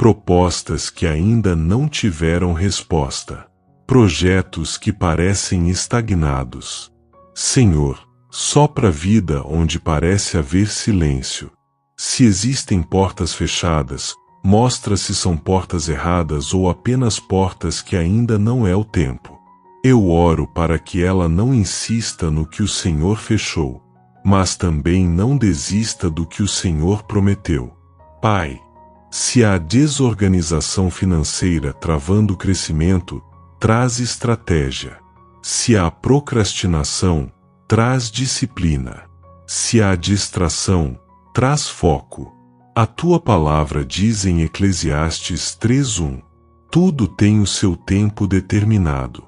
propostas que ainda não tiveram resposta, projetos que parecem estagnados. Senhor, sopra vida onde parece haver silêncio. Se existem portas fechadas, mostra se são portas erradas ou apenas portas que ainda não é o tempo. Eu oro para que ela não insista no que o Senhor fechou, mas também não desista do que o Senhor prometeu. Pai, se há desorganização financeira travando o crescimento, traz estratégia. Se há procrastinação, traz disciplina. Se há distração, traz foco. A tua palavra diz em Eclesiastes 3:1: Tudo tem o seu tempo determinado.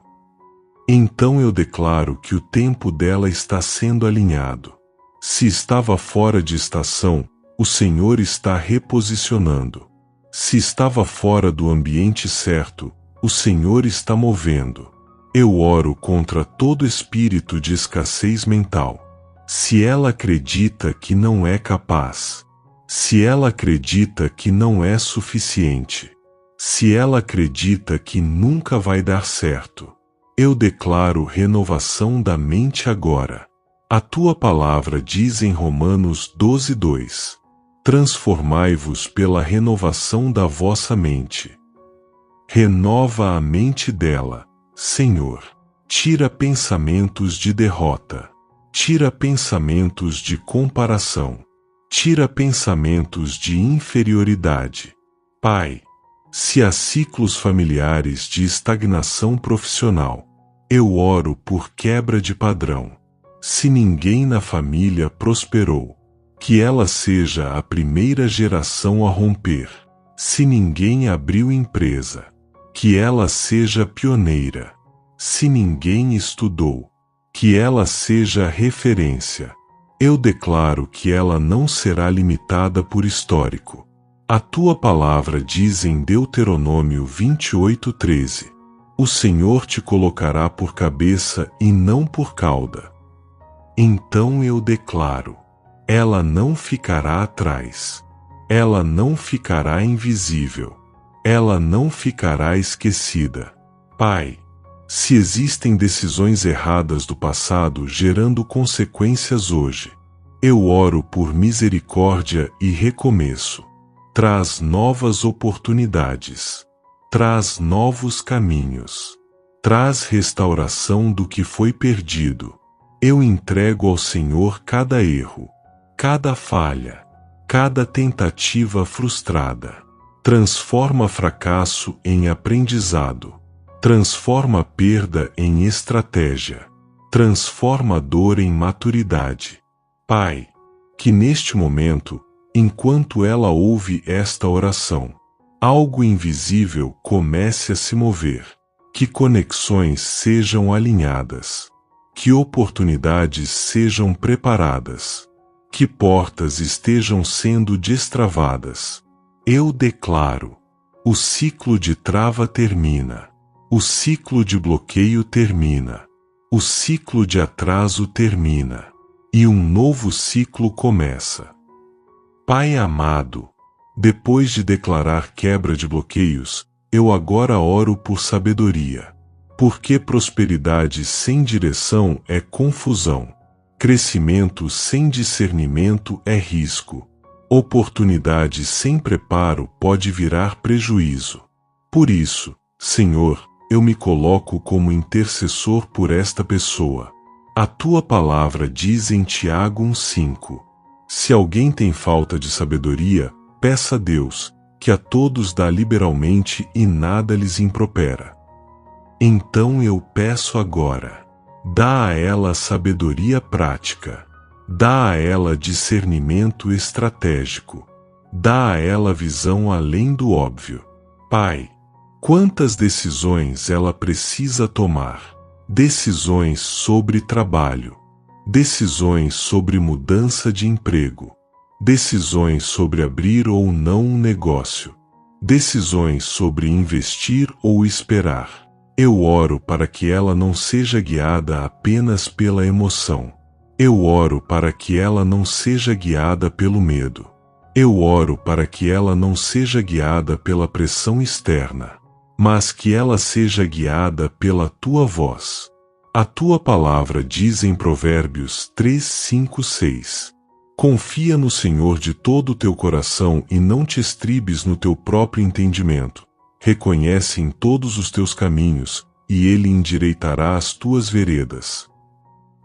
Então eu declaro que o tempo dela está sendo alinhado. Se estava fora de estação, o Senhor está reposicionando. Se estava fora do ambiente certo, o Senhor está movendo. Eu oro contra todo espírito de escassez mental. Se ela acredita que não é capaz, se ela acredita que não é suficiente, se ela acredita que nunca vai dar certo, eu declaro renovação da mente agora. A tua palavra diz em Romanos 12:2: Transformai-vos pela renovação da vossa mente. Renova a mente dela, Senhor. Tira pensamentos de derrota. Tira pensamentos de comparação. Tira pensamentos de inferioridade. Pai, se há ciclos familiares de estagnação profissional, eu oro por quebra de padrão. Se ninguém na família prosperou, que ela seja a primeira geração a romper. Se ninguém abriu empresa, que ela seja pioneira. Se ninguém estudou, que ela seja referência. Eu declaro que ela não será limitada por histórico. A tua palavra diz em Deuteronômio 28:13: O Senhor te colocará por cabeça e não por cauda. Então eu declaro: ela não ficará atrás. Ela não ficará invisível. Ela não ficará esquecida. Pai, se existem decisões erradas do passado gerando consequências hoje, eu oro por misericórdia e recomeço. Traz novas oportunidades. Traz novos caminhos. Traz restauração do que foi perdido. Eu entrego ao Senhor cada erro, cada falha, cada tentativa frustrada. Transforma fracasso em aprendizado. Transforma perda em estratégia. Transforma dor em maturidade. Pai, que neste momento, enquanto ela ouve esta oração, algo invisível comece a se mover. Que conexões sejam alinhadas. Que oportunidades sejam preparadas. Que portas estejam sendo destravadas. Eu declaro: o ciclo de trava termina. O ciclo de bloqueio termina. O ciclo de atraso termina. E um novo ciclo começa. Pai amado, depois de declarar quebra de bloqueios, eu agora oro por sabedoria. Porque prosperidade sem direção é confusão. Crescimento sem discernimento é risco. Oportunidade sem preparo pode virar prejuízo. Por isso, Senhor, eu me coloco como intercessor por esta pessoa. A tua palavra diz em Tiago 1:5: se alguém tem falta de sabedoria, peça a Deus, que a todos dá liberalmente e nada lhes impropera. Então eu peço agora: dá a ela sabedoria prática. Dá a ela discernimento estratégico. Dá a ela visão além do óbvio. Pai, quantas decisões ela precisa tomar? Decisões sobre trabalho. Decisões sobre mudança de emprego. Decisões sobre abrir ou não um negócio. Decisões sobre investir ou esperar. Eu oro para que ela não seja guiada apenas pela emoção. Eu oro para que ela não seja guiada pelo medo. Eu oro para que ela não seja guiada pela pressão externa, mas que ela seja guiada pela tua voz. A tua palavra diz em Provérbios 3, 5, 6: confia no Senhor de todo o teu coração e não te estribes no teu próprio entendimento. Reconhece em todos os teus caminhos, e Ele endireitará as tuas veredas.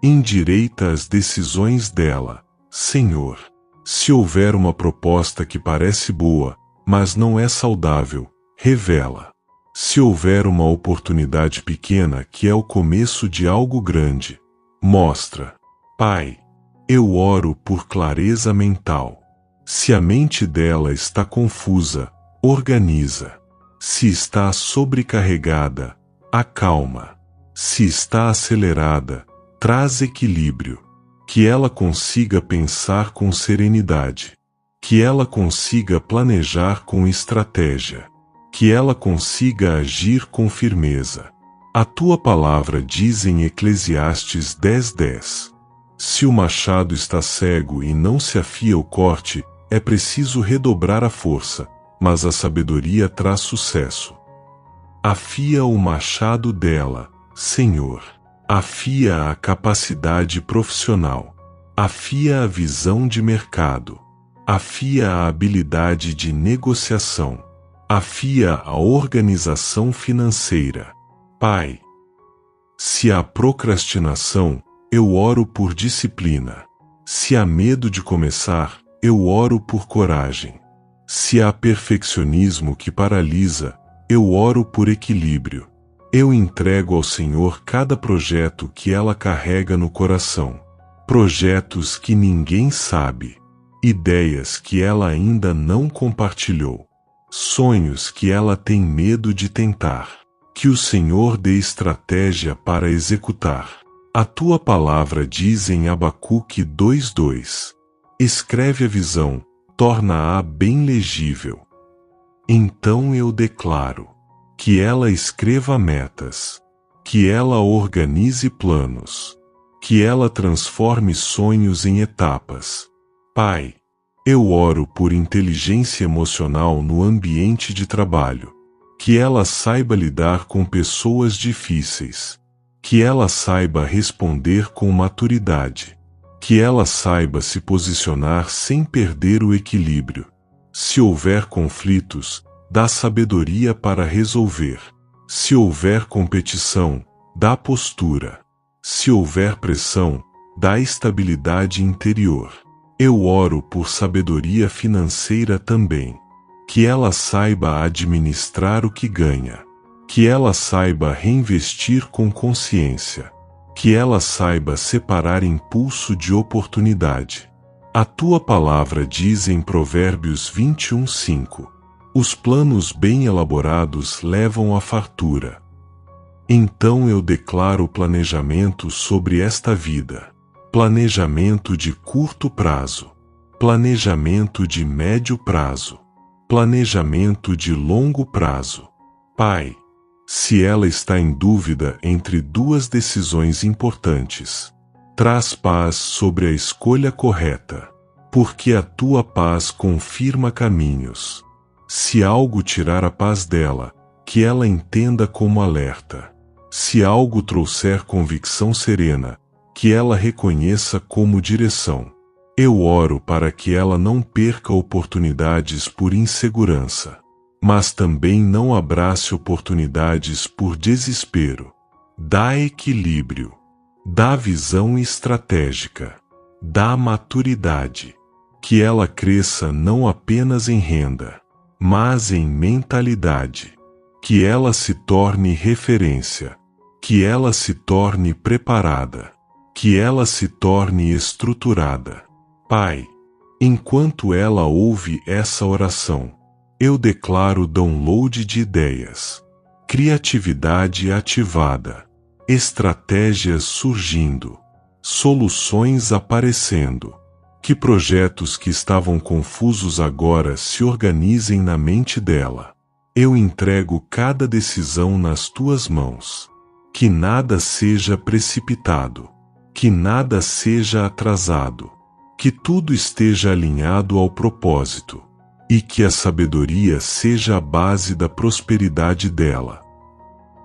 Endireita as decisões dela, Senhor. Se houver uma proposta que parece boa, mas não é saudável, revela. Se houver uma oportunidade pequena que é o começo de algo grande, mostra. Pai, eu oro por clareza mental. Se a mente dela está confusa, organiza. Se está sobrecarregada, acalma. Se está acelerada, traz equilíbrio. Que ela consiga pensar com serenidade. Que ela consiga planejar com estratégia. Que ela consiga agir com firmeza. A tua palavra diz em Eclesiastes 10:10: se o machado está cego e não se afia o corte, é preciso redobrar a força, mas a sabedoria traz sucesso. Afia o machado dela, Senhor. Afia a capacidade profissional. Afia a visão de mercado. Afia a habilidade de negociação. Afia a organização financeira. Pai, se há procrastinação, eu oro por disciplina. Se há medo de começar, eu oro por coragem. Se há perfeccionismo que paralisa, eu oro por equilíbrio. Eu entrego ao Senhor cada projeto que ela carrega no coração. Projetos que ninguém sabe. Ideias que ela ainda não compartilhou. Sonhos que ela tem medo de tentar. Que o Senhor dê estratégia para executar. A tua palavra diz em Abacuque 2:2: escreve a visão, torna-a bem legível. Então eu declaro: que ela escreva metas, que ela organize planos, que ela transforme sonhos em etapas. Pai, eu oro por inteligência emocional no ambiente de trabalho, que ela saiba lidar com pessoas difíceis, que ela saiba responder com maturidade, que ela saiba se posicionar sem perder o equilíbrio. Se houver conflitos, dá sabedoria para resolver. Se houver competição, dá postura. Se houver pressão, dá estabilidade interior. Eu oro por sabedoria financeira também. Que ela saiba administrar o que ganha. Que ela saiba reinvestir com consciência. Que ela saiba separar impulso de oportunidade. A tua palavra diz em Provérbios 21:5: os planos bem elaborados levam à fartura. Então eu declaro planejamento sobre esta vida. Planejamento de curto prazo. Planejamento de médio prazo. Planejamento de longo prazo. Pai, se ela está em dúvida entre duas decisões importantes, traz paz sobre a escolha correta, porque a tua paz confirma caminhos. Se algo tirar a paz dela, que ela entenda como alerta. Se algo trouxer convicção serena, que ela reconheça como direção. Eu oro para que ela não perca oportunidades por insegurança, mas também não abrace oportunidades por desespero. Dá equilíbrio, dá visão estratégica, dá maturidade, que ela cresça não apenas em renda, mas em mentalidade, que ela se torne referência, que ela se torne preparada, que ela se torne estruturada. Pai, enquanto ela ouve essa oração, eu declaro download de ideias, criatividade ativada, estratégias surgindo, soluções aparecendo. Que projetos que estavam confusos agora se organizem na mente dela. Eu entrego cada decisão nas tuas mãos. Que nada seja precipitado. Que nada seja atrasado. Que tudo esteja alinhado ao propósito. E que a sabedoria seja a base da prosperidade dela.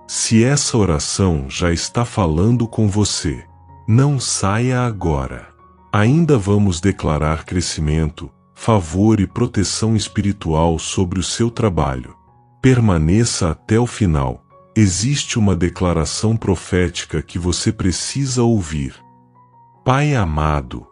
Se essa oração já está falando com você, não saia agora. Ainda vamos declarar crescimento, favor e proteção espiritual sobre o seu trabalho. Permaneça até o final. Existe uma declaração profética que você precisa ouvir. Pai amado,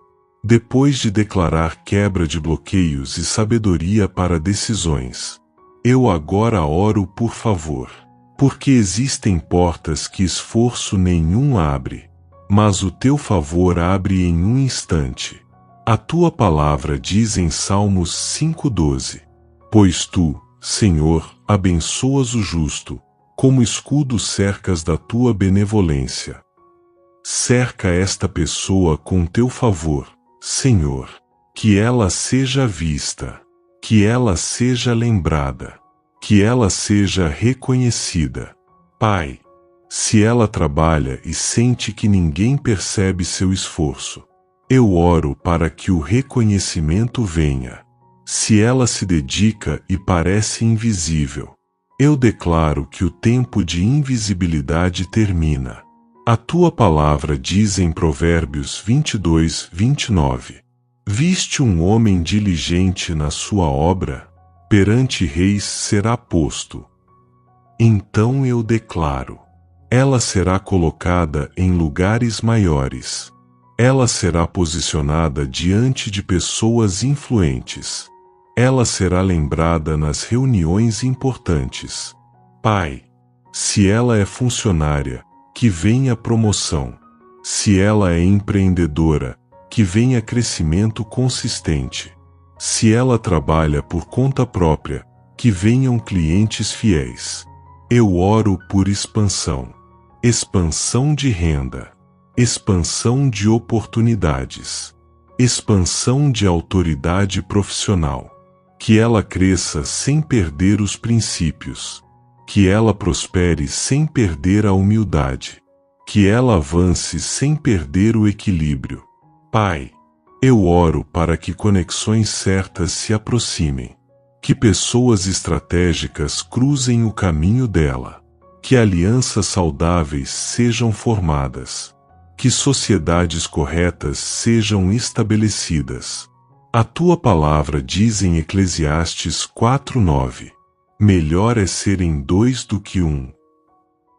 depois de declarar quebra de bloqueios e sabedoria para decisões, eu agora oro por favor, porque existem portas que esforço nenhum abre, mas o teu favor abre em um instante. A tua palavra diz em Salmos 5:12: pois tu, Senhor, abençoas o justo, como escudo cercas da tua benevolência. Cerca esta pessoa com teu favor, Senhor, que ela seja vista, que ela seja lembrada, que ela seja reconhecida. Pai, se ela trabalha e sente que ninguém percebe seu esforço, eu oro para que o reconhecimento venha. Se ela se dedica e parece invisível, eu declaro que o tempo de invisibilidade termina. A tua palavra diz em Provérbios 22:29: viste um homem diligente na sua obra, perante reis será posto. Então eu declaro: ela será colocada em lugares maiores. Ela será posicionada diante de pessoas influentes. Ela será lembrada nas reuniões importantes. Pai, se ela é funcionária, que venha promoção. Se ela é empreendedora, que venha crescimento consistente. Se ela trabalha por conta própria, que venham clientes fiéis. Eu oro por expansão. Expansão de renda. Expansão de oportunidades. Expansão de autoridade profissional. Que ela cresça sem perder os princípios. que ela prospere sem perder a humildade, que ela avance sem perder o equilíbrio. Pai, eu oro para que conexões certas se aproximem, que pessoas estratégicas cruzem o caminho dela, que alianças saudáveis sejam formadas, que sociedades corretas sejam estabelecidas. A tua palavra diz em Eclesiastes 4:9, melhor é serem dois do que um.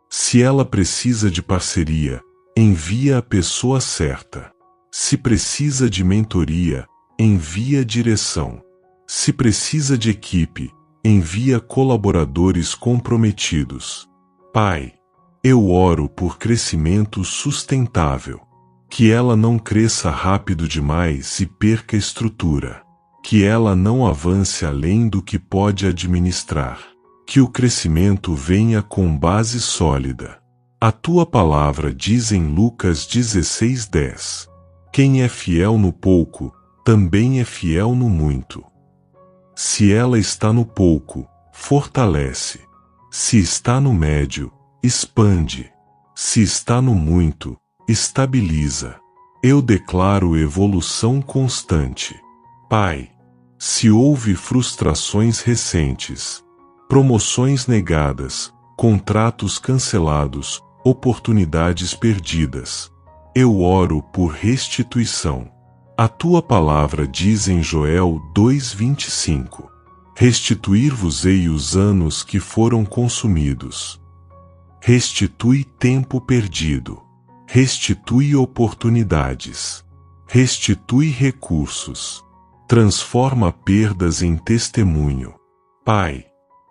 Se ela precisa de parceria, envia a pessoa certa. Se precisa de mentoria, envia direção. Se precisa de equipe, envia colaboradores comprometidos. Pai, eu oro por crescimento sustentável, que ela não cresça rápido demais e perca estrutura, que ela não avance além do que pode administrar, que o crescimento venha com base sólida. A tua palavra diz em Lucas 16:10, quem é fiel no pouco, também é fiel no muito. Se ela está no pouco, fortalece. Se está no médio, expande. Se está no muito, estabiliza. Eu declaro evolução constante. Pai, se houve frustrações recentes, promoções negadas, contratos cancelados, oportunidades perdidas, eu oro por restituição. A tua palavra diz em Joel 2:25, restituir-vos-ei os anos que foram consumidos. Restitui tempo perdido. Restitui oportunidades. Restitui recursos. Transforma perdas em testemunho. Pai,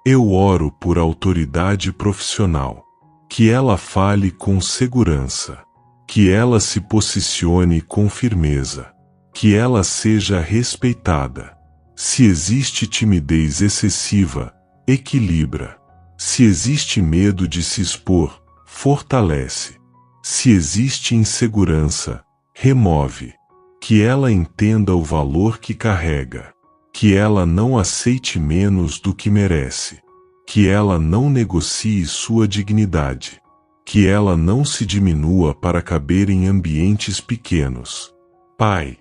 eu oro por autoridade profissional, que ela fale com segurança, que ela se posicione com firmeza, que ela seja respeitada. Se existe timidez excessiva, equilibra. Se existe medo de se expor, fortalece. Se existe insegurança, remove. Que ela entenda o valor que carrega. Que ela não aceite menos do que merece. Que ela não negocie sua dignidade. Que ela não se diminua para caber em ambientes pequenos. Pai,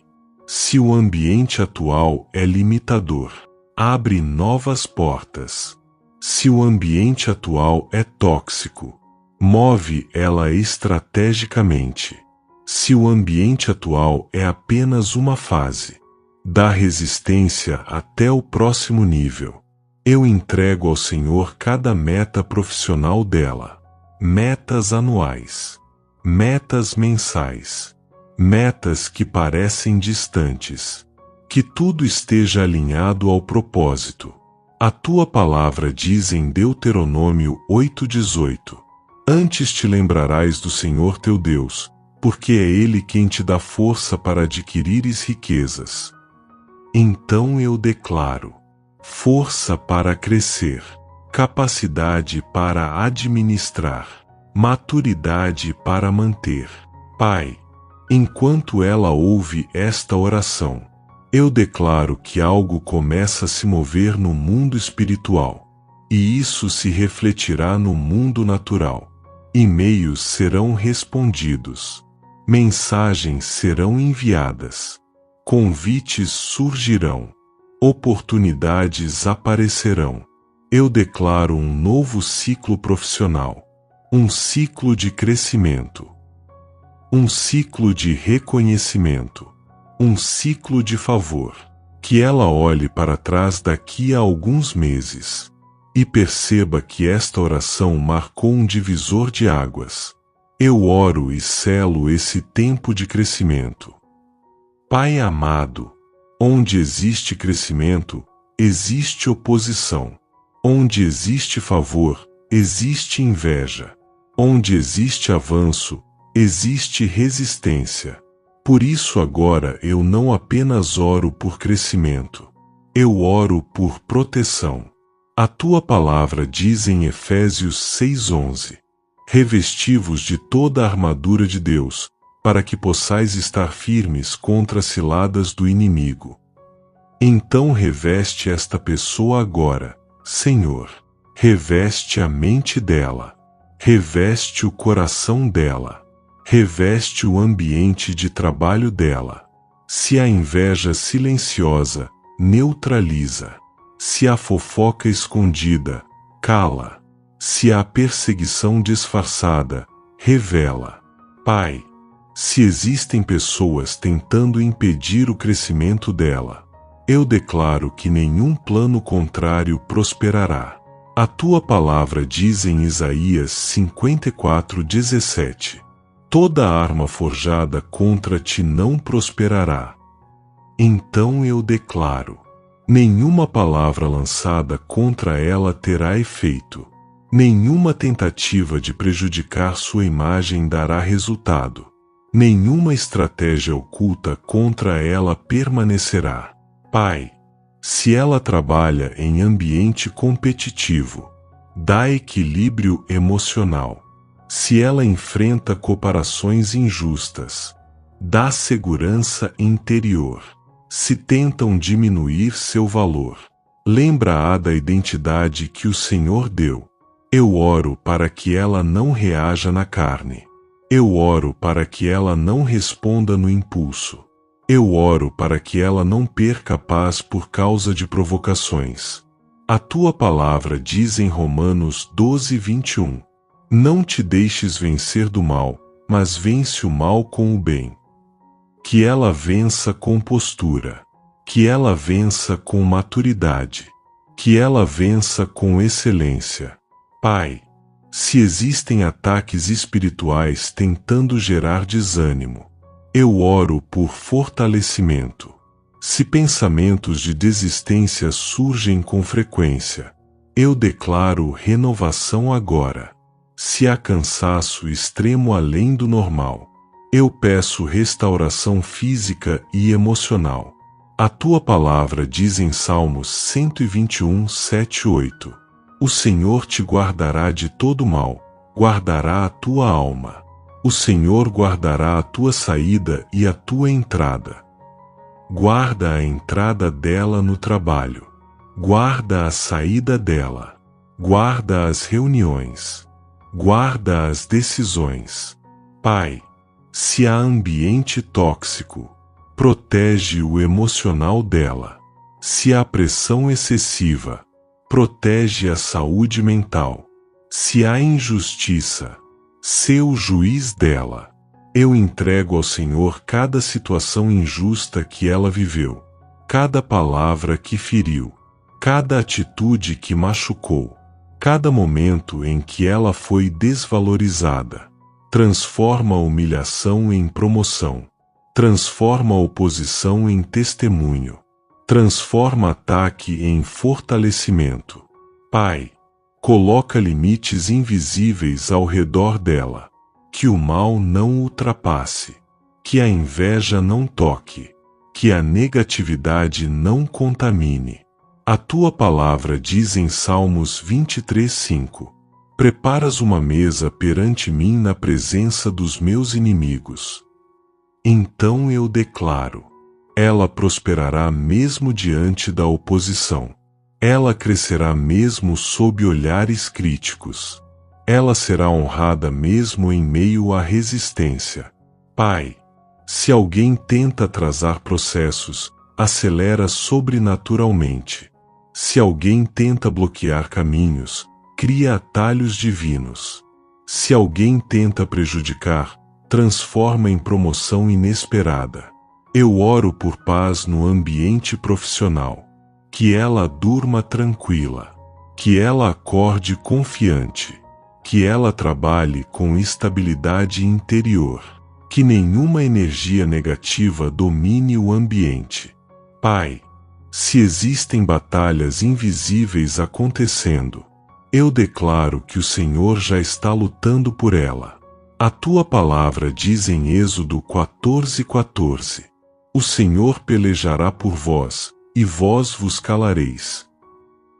se o ambiente atual é limitador, abre novas portas. Se o ambiente atual é tóxico, move ela estrategicamente. Se o ambiente atual é apenas uma fase, dá resistência até o próximo nível. Eu entrego ao Senhor cada meta profissional dela, metas anuais, metas mensais, metas que parecem distantes. Que tudo esteja alinhado ao propósito. A tua palavra diz em Deuteronômio 8:18, antes te lembrarás do Senhor teu Deus, porque é Ele quem te dá força para adquirires riquezas. Então eu declaro, força para crescer, capacidade para administrar, maturidade para manter. Pai, enquanto ela ouve esta oração, eu declaro que algo começa a se mover no mundo espiritual, e isso se refletirá no mundo natural. E-mails serão respondidos, mensagens serão enviadas, convites surgirão, oportunidades aparecerão. Eu declaro um novo ciclo profissional, um ciclo de crescimento, um ciclo de reconhecimento, um ciclo de favor. Que ela olhe para trás daqui a alguns meses e perceba que esta oração marcou um divisor de águas. Eu oro e selo esse tempo de crescimento. Pai amado, onde existe crescimento, existe oposição. Onde existe favor, existe inveja. Onde existe avanço, existe resistência. Por isso agora eu não apenas oro por crescimento, eu oro por proteção. A tua palavra diz em Efésios 6:11, revesti-vos de toda a armadura de Deus, para que possais estar firmes contra as ciladas do inimigo. Então reveste esta pessoa agora, Senhor. reveste a mente dela, reveste o coração dela, reveste o ambiente de trabalho dela. Se a inveja silenciosa, neutraliza. Se a fofoca escondida, cala. Se a perseguição disfarçada, revela. Pai, se existem pessoas tentando impedir o crescimento dela, eu declaro que nenhum plano contrário prosperará. A tua palavra diz em Isaías 54:17: toda arma forjada contra ti não prosperará. Então eu declaro: nenhuma palavra lançada contra ela terá efeito. Nenhuma tentativa de prejudicar sua imagem dará resultado. Nenhuma estratégia oculta contra ela permanecerá. Pai, se ela trabalha em ambiente competitivo, dá equilíbrio emocional. Se ela enfrenta comparações injustas, dá segurança interior. Se tentam diminuir seu valor, lembra-a da identidade que o Senhor deu. Eu oro para que ela não reaja na carne. Eu oro para que ela não responda no impulso. Eu oro para que ela não perca a paz por causa de provocações. A tua palavra diz em Romanos 12:21: não te deixes vencer do mal, mas vence o mal com o bem. Que ela vença com postura. Que ela vença com maturidade. Que ela vença com excelência. Pai, se existem ataques espirituais tentando gerar desânimo, eu oro por fortalecimento. Se pensamentos de desistência surgem com frequência, eu declaro renovação agora. Se há cansaço extremo além do normal, eu peço restauração física e emocional. A tua palavra diz em Salmos 121:7-8: o Senhor te guardará de todo mal, guardará a tua alma. O Senhor guardará a tua saída e a tua entrada. Guarda a entrada dela no trabalho. Guarda a saída dela. Guarda as reuniões. Guarda as decisões. Pai, se há ambiente tóxico, protege o emocional dela. Se há pressão excessiva, protege a saúde mental. Se há injustiça, sê o juiz dela. Eu entrego ao Senhor cada situação injusta que ela viveu, cada palavra que feriu, cada atitude que machucou, cada momento em que ela foi desvalorizada. Transforma a humilhação em promoção. Transforma a oposição em testemunho. Transforma ataque em fortalecimento. Pai, coloca limites invisíveis ao redor dela. Que o mal não ultrapasse. Que a inveja não toque. Que a negatividade não contamine. A tua palavra diz em Salmos 23:5: preparas uma mesa perante mim na presença dos meus inimigos. Então eu declaro: ela prosperará mesmo diante da oposição. Ela crescerá mesmo sob olhares críticos. Ela será honrada mesmo em meio à resistência. Pai, se alguém tenta atrasar processos, acelera sobrenaturalmente. Se alguém tenta bloquear caminhos, cria atalhos divinos. Se alguém tenta prejudicar, transforma em promoção inesperada. Eu oro por paz no ambiente profissional. Que ela durma tranquila. Que ela acorde confiante. Que ela trabalhe com estabilidade interior. Que nenhuma energia negativa domine o ambiente. Pai, se existem batalhas invisíveis acontecendo, eu declaro que o Senhor já está lutando por ela. A tua palavra diz em Êxodo 14:14: o Senhor pelejará por vós, e vós vos calareis.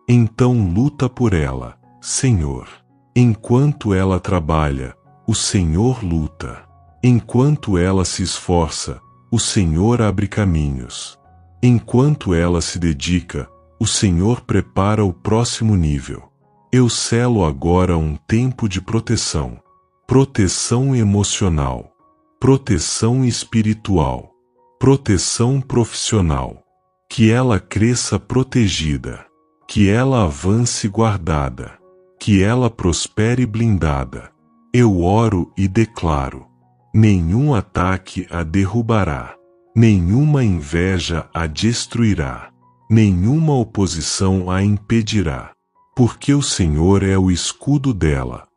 Então luta por ela, Senhor. Enquanto ela trabalha, o Senhor luta. Enquanto ela se esforça, o Senhor abre caminhos. Enquanto ela se dedica, o Senhor prepara o próximo nível. Eu selo agora um tempo de proteção. Proteção emocional. Proteção espiritual. Proteção profissional. Que ela cresça protegida. Que ela avance guardada. Que ela prospere blindada. Eu oro e declaro: nenhum ataque a derrubará. Nenhuma inveja a destruirá. Nenhuma oposição a impedirá. Porque o Senhor é o escudo dela.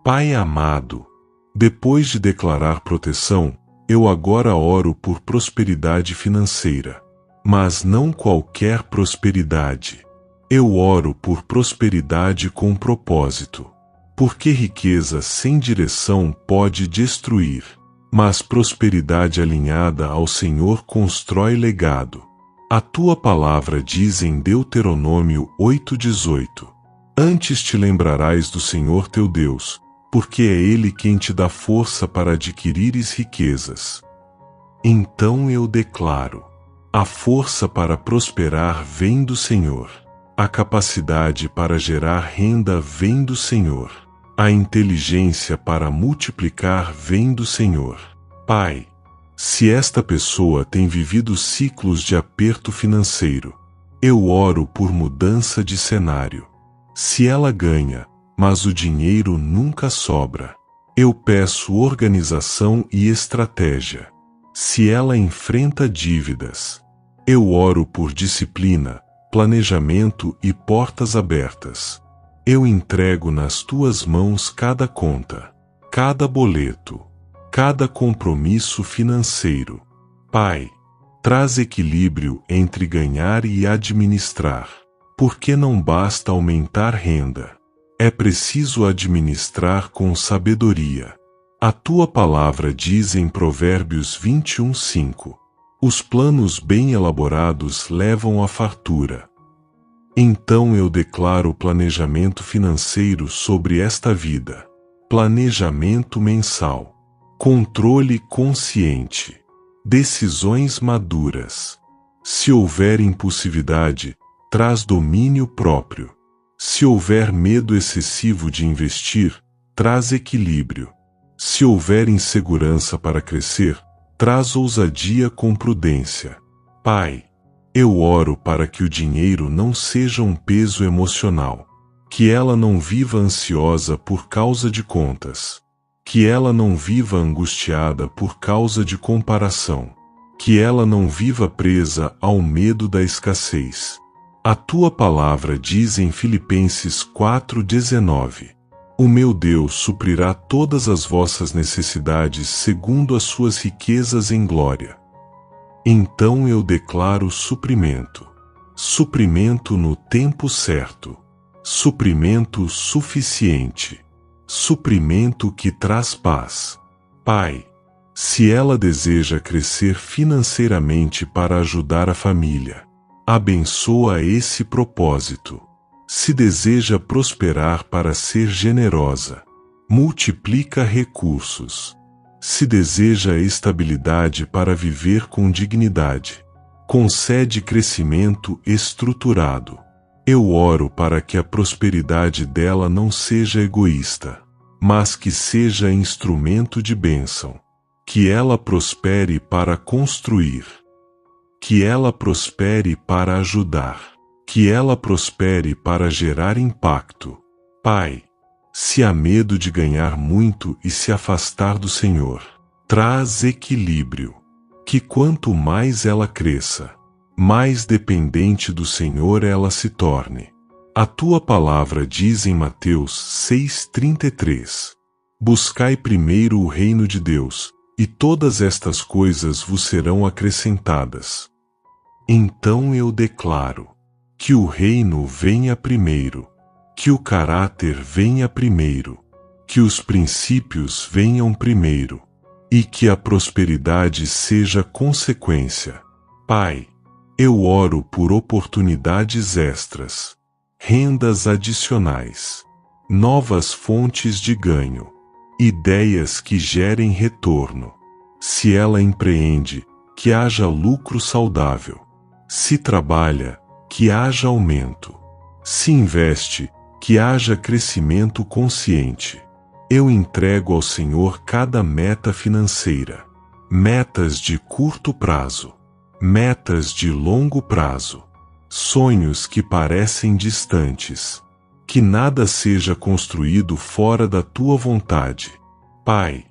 Pai amado, depois de declarar proteção, eu agora oro por prosperidade financeira. Mas não qualquer prosperidade. Eu oro por prosperidade com propósito. Porque riqueza sem direção pode destruir, mas prosperidade alinhada ao Senhor constrói legado. A tua palavra diz em Deuteronômio 8,18: Antes te lembrarás do Senhor teu Deus, porque é Ele quem te dá força para adquirires riquezas. Então eu declaro: a força para prosperar vem do Senhor. A capacidade para gerar renda vem do Senhor. A inteligência para multiplicar vem do Senhor. Pai, se esta pessoa tem vivido ciclos de aperto financeiro, eu oro por mudança de cenário. Se ela ganha, mas o dinheiro nunca sobra, eu peço organização e estratégia. Se ela enfrenta dívidas, eu oro por disciplina, planejamento e portas abertas. Eu entrego nas tuas mãos cada conta, cada boleto, cada compromisso financeiro. Pai, traz equilíbrio entre ganhar e administrar, porque não basta aumentar renda. É preciso administrar com sabedoria. A tua palavra diz em Provérbios 21:5: os planos bem elaborados levam à fartura. Então eu declaro planejamento financeiro sobre esta vida. Planejamento mensal. Controle consciente. Decisões maduras. Se houver impulsividade, traz domínio próprio. Se houver medo excessivo de investir, traz equilíbrio. Se houver insegurança para crescer, traz ousadia com prudência. Pai, eu oro para que o dinheiro não seja um peso emocional, que ela não viva ansiosa por causa de contas, que ela não viva angustiada por causa de comparação, que ela não viva presa ao medo da escassez. A tua palavra diz em Filipenses 4:19: o meu Deus suprirá todas as vossas necessidades segundo as suas riquezas em glória. Então eu declaro suprimento. Suprimento no tempo certo. Suprimento suficiente. Suprimento que traz paz. Pai, se ela deseja crescer financeiramente para ajudar a família, abençoa esse propósito. Se deseja prosperar para ser generosa, multiplica recursos. Se deseja estabilidade para viver com dignidade, concede crescimento estruturado. Eu oro para que a prosperidade dela não seja egoísta, mas que seja instrumento de bênção. Que ela prospere para construir. Que ela prospere para ajudar. Que ela prospere para gerar impacto. Pai, se há medo de ganhar muito e se afastar do Senhor, traz equilíbrio. Que quanto mais ela cresça, mais dependente do Senhor ela se torne. A tua palavra diz em Mateus 6:33: buscai primeiro o reino de Deus, e todas estas coisas vos serão acrescentadas. Então eu declaro: que o reino venha primeiro. Que o caráter venha primeiro, que os princípios venham primeiro, e que a prosperidade seja consequência. Pai, eu oro por oportunidades extras, rendas adicionais, novas fontes de ganho, ideias que gerem retorno. Se ela empreende, que haja lucro saudável. Se trabalha, que haja aumento. Se investe, que haja crescimento consciente. Eu entrego ao Senhor cada meta financeira, metas de curto prazo, metas de longo prazo, sonhos que parecem distantes. Que nada seja construído fora da tua vontade. Pai,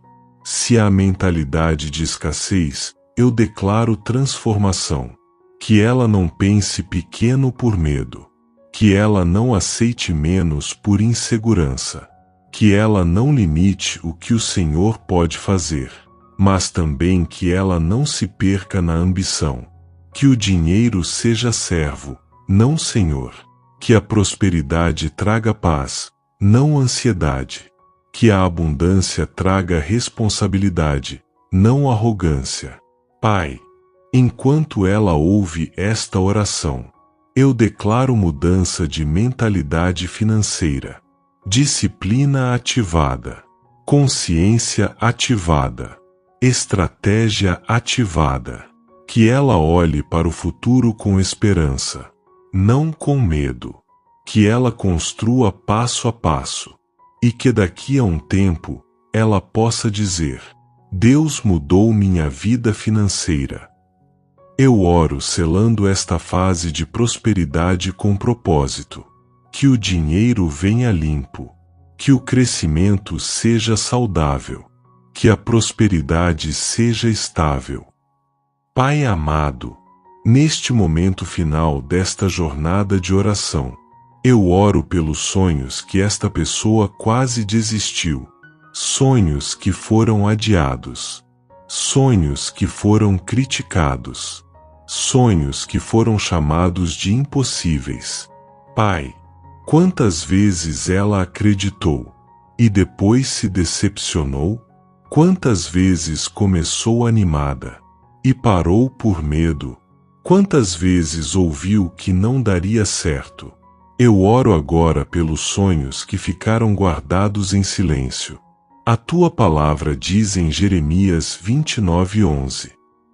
se há mentalidade de escassez, eu declaro transformação. Que ela não pense pequeno por medo. Que ela não aceite menos por insegurança. Que ela não limite o que o Senhor pode fazer, mas também que ela não se perca na ambição. Que o dinheiro seja servo, não senhor. Que a prosperidade traga paz, não ansiedade. Que a abundância traga responsabilidade, não arrogância. Pai, enquanto ela ouve esta oração, eu declaro mudança de mentalidade financeira, disciplina ativada, consciência ativada, estratégia ativada. Que ela olhe para o futuro com esperança, não com medo. Que ela construa passo a passo, e que daqui a um tempo, ela possa dizer: Deus mudou minha vida financeira. Eu oro selando esta fase de prosperidade com propósito. Que o dinheiro venha limpo, que o crescimento seja saudável, que a prosperidade seja estável. Pai amado, neste momento final desta jornada de oração, eu oro pelos sonhos que esta pessoa quase desistiu, sonhos que foram adiados, sonhos que foram criticados, sonhos que foram chamados de impossíveis. Pai, quantas vezes ela acreditou e depois se decepcionou? Quantas vezes começou animada e parou por medo? Quantas vezes ouviu que não daria certo? Eu oro agora pelos sonhos que ficaram guardados em silêncio. A tua palavra diz em Jeremias 29:11: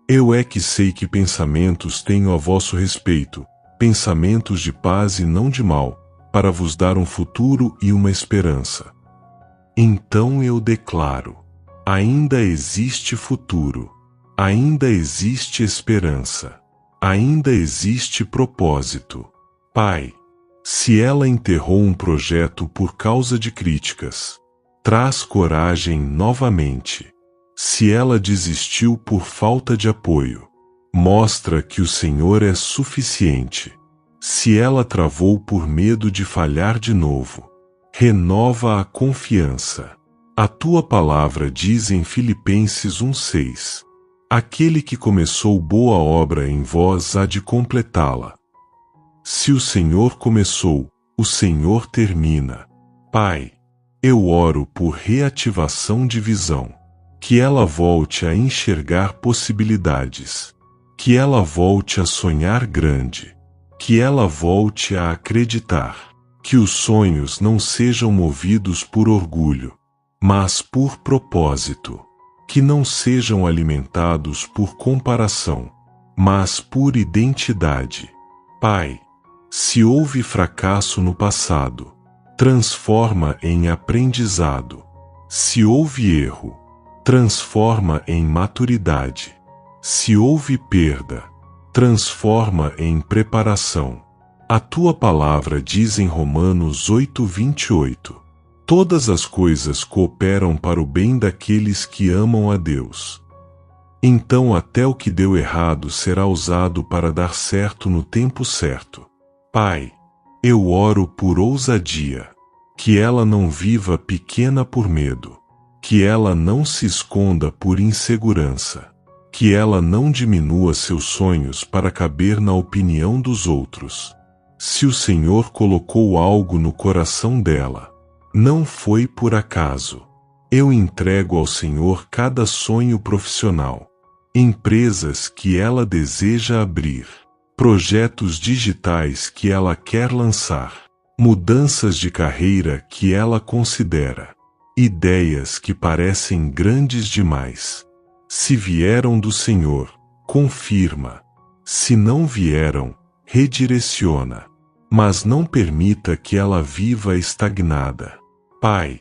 Eu é que sei que pensamentos tenho a vosso respeito, pensamentos de paz e não de mal, para vos dar um futuro e uma esperança. Então eu declaro: ainda existe futuro, ainda existe esperança, ainda existe propósito. Pai, se ela enterrou um projeto por causa de críticas, traz coragem novamente. Se ela desistiu por falta de apoio, mostra que o Senhor é suficiente. Se ela travou por medo de falhar de novo, renova a confiança. A tua palavra diz em Filipenses 1:6: Aquele que começou boa obra em vós há de completá-la. Se o Senhor começou, o Senhor termina. Pai, eu oro por reativação de visão. Que ela volte a enxergar possibilidades. Que ela volte a sonhar grande. Que ela volte a acreditar. Que os sonhos não sejam movidos por orgulho, mas por propósito. Que não sejam alimentados por comparação, mas por identidade. Pai, se houve fracasso no passado, transforma em aprendizado. Se houve erro, transforma em maturidade. Se houve perda, transforma em preparação. A tua palavra diz em Romanos 8:28: Todas as coisas cooperam para o bem daqueles que amam a Deus. Então até o que deu errado será usado para dar certo no tempo certo. Pai, eu oro por ousadia. Que ela não viva pequena por medo. Que ela não se esconda por insegurança. Que ela não diminua seus sonhos para caber na opinião dos outros. Se o Senhor colocou algo no coração dela, não foi por acaso. Eu entrego ao Senhor cada sonho profissional, empresas que ela deseja abrir, projetos digitais que ela quer lançar, mudanças de carreira que ela considera, ideias que parecem grandes demais. Se vieram do Senhor, confirma. Se não vieram, redireciona. mas não permita que ela viva estagnada. Pai,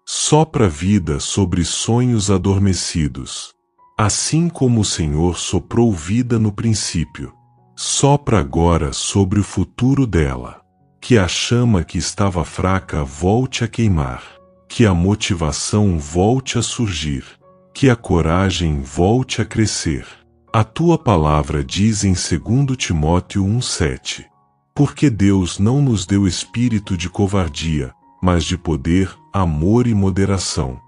sopra vida sobre sonhos adormecidos. Assim como o Senhor soprou vida no princípio, sopra agora sobre o futuro dela. Que a chama que estava fraca volte a queimar. Que a motivação volte a surgir. Que a coragem volte a crescer. A tua palavra diz em 2 Timóteo 1,7: porque Deus não nos deu espírito de covardia, mas de poder, amor e moderação.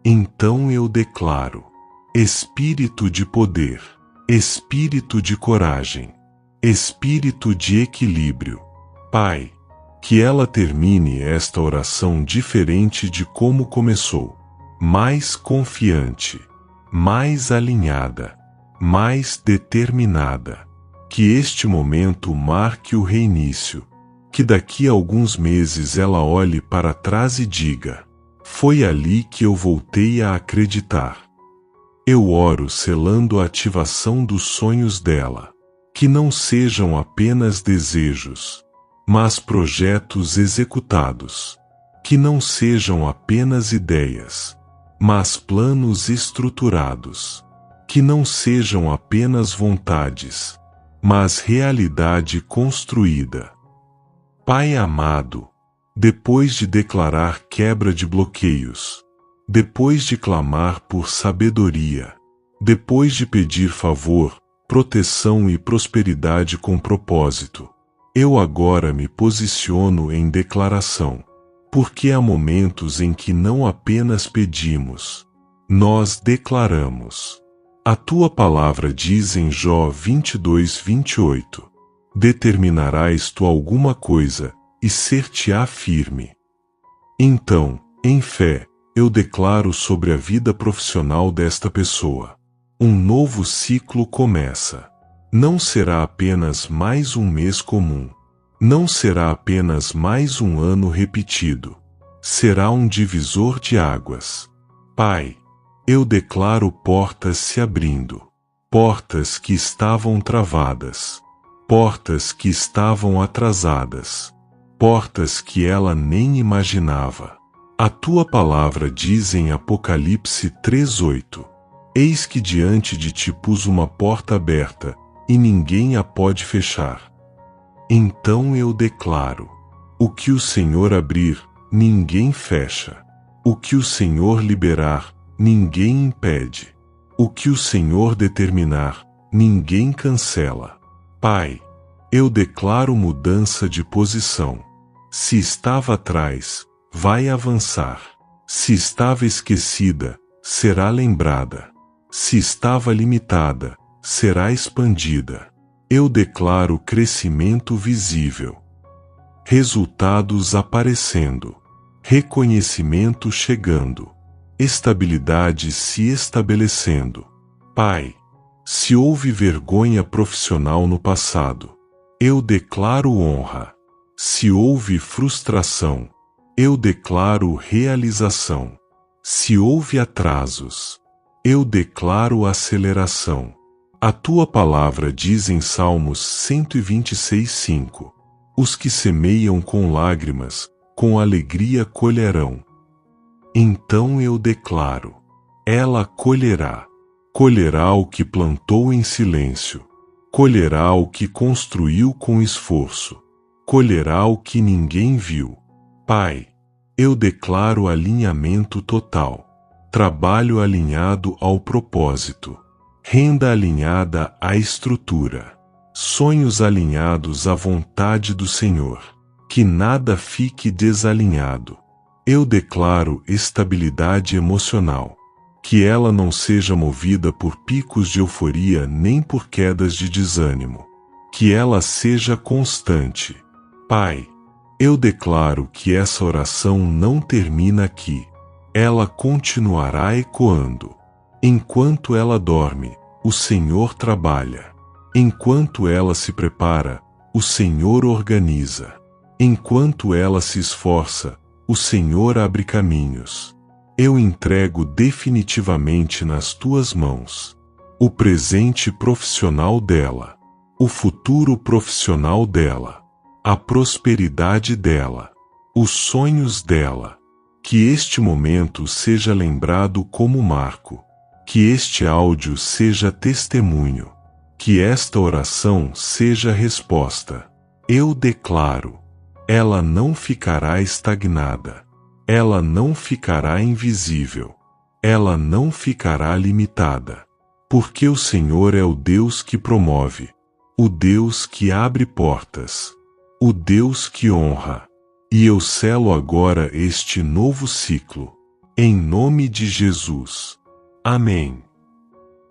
Então eu declaro: espírito de poder, espírito de coragem, espírito de equilíbrio. Pai, que ela termine esta oração diferente de como começou, mais confiante, mais alinhada, mais determinada. Que este momento marque o reinício, que daqui a alguns meses ela olhe para trás e diga: foi ali que eu voltei a acreditar. Eu oro selando a ativação dos sonhos dela, que não sejam apenas desejos, mas projetos executados, que não sejam apenas ideias, mas planos estruturados, que não sejam apenas vontades, mas realidade construída. Pai amado, depois de declarar quebra de bloqueios, depois de clamar por sabedoria, depois de pedir favor, proteção e prosperidade com propósito, eu agora me posiciono em declaração, porque há momentos em que não apenas pedimos, nós declaramos. A tua palavra diz em Jó 22:28: determinarás tu alguma coisa, e ser-te-á firme. Então, em fé, eu declaro sobre a vida profissional desta pessoa. Um novo ciclo começa. Não será apenas mais um mês comum. Não será apenas mais um ano repetido. Será um divisor de águas. Pai, eu declaro portas se abrindo. Portas que estavam travadas. Portas que estavam atrasadas. Portas que ela nem imaginava. A tua palavra diz em Apocalipse 3:8: eis que diante de ti pus uma porta aberta, e ninguém a pode fechar. Então eu declaro: o que o Senhor abrir, ninguém fecha. O que o Senhor liberar, ninguém impede. O que o Senhor determinar, ninguém cancela. Pai, eu declaro mudança de posição. Se estava atrás, vai avançar. Se estava esquecida, será lembrada. Se estava limitada, será expandida. Eu declaro crescimento visível. Resultados aparecendo. Reconhecimento chegando. Estabilidade se estabelecendo. Pai, se houve vergonha profissional no passado, eu declaro honra. Se houve frustração, eu declaro realização. Se houve atrasos, eu declaro aceleração. A tua palavra diz em Salmos 126:5: os que semeiam com lágrimas, com alegria colherão. Então eu declaro: ela colherá. Colherá o que plantou em silêncio. Colherá o que construiu com esforço. Colherá o que ninguém viu. Pai, eu declaro alinhamento total. Trabalho alinhado ao propósito. Renda alinhada à estrutura. Sonhos alinhados à vontade do Senhor. Que nada fique desalinhado. Eu declaro estabilidade emocional. Que ela não seja movida por picos de euforia nem por quedas de desânimo. Que ela seja constante. Pai, eu declaro que essa oração não termina aqui. Ela continuará ecoando. Enquanto ela dorme, o Senhor trabalha. Enquanto ela se prepara, o Senhor organiza. Enquanto ela se esforça, o Senhor abre caminhos. Eu entrego definitivamente nas tuas mãos o presente profissional dela, o futuro profissional dela, a prosperidade dela, os sonhos dela. Que este momento seja lembrado como marco. Que este áudio seja testemunho. Que esta oração seja resposta. Eu declaro: ela não ficará estagnada. Ela não ficará invisível. Ela não ficará limitada. Porque o Senhor é o Deus que promove, o Deus que abre portas, o Deus que honra. E eu selo agora este novo ciclo, em nome de Jesus. Amém.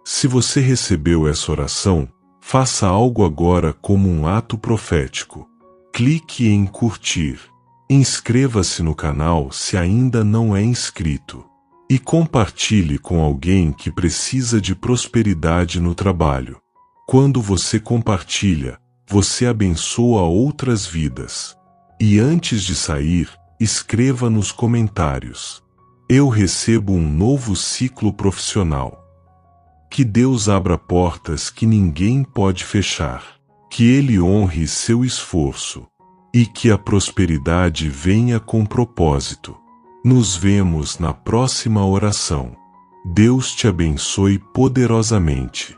Se você recebeu essa oração, faça algo agora como um ato profético. Clique em curtir. Inscreva-se no canal se ainda não é inscrito. E compartilhe com alguém que precisa de prosperidade no trabalho. Quando você compartilha, você abençoa outras vidas. E antes de sair, escreva nos comentários: eu recebo um novo ciclo profissional. Que Deus abra portas que ninguém pode fechar. Que Ele honre seu esforço. E que a prosperidade venha com propósito. Nos vemos na próxima oração. Deus te abençoe poderosamente.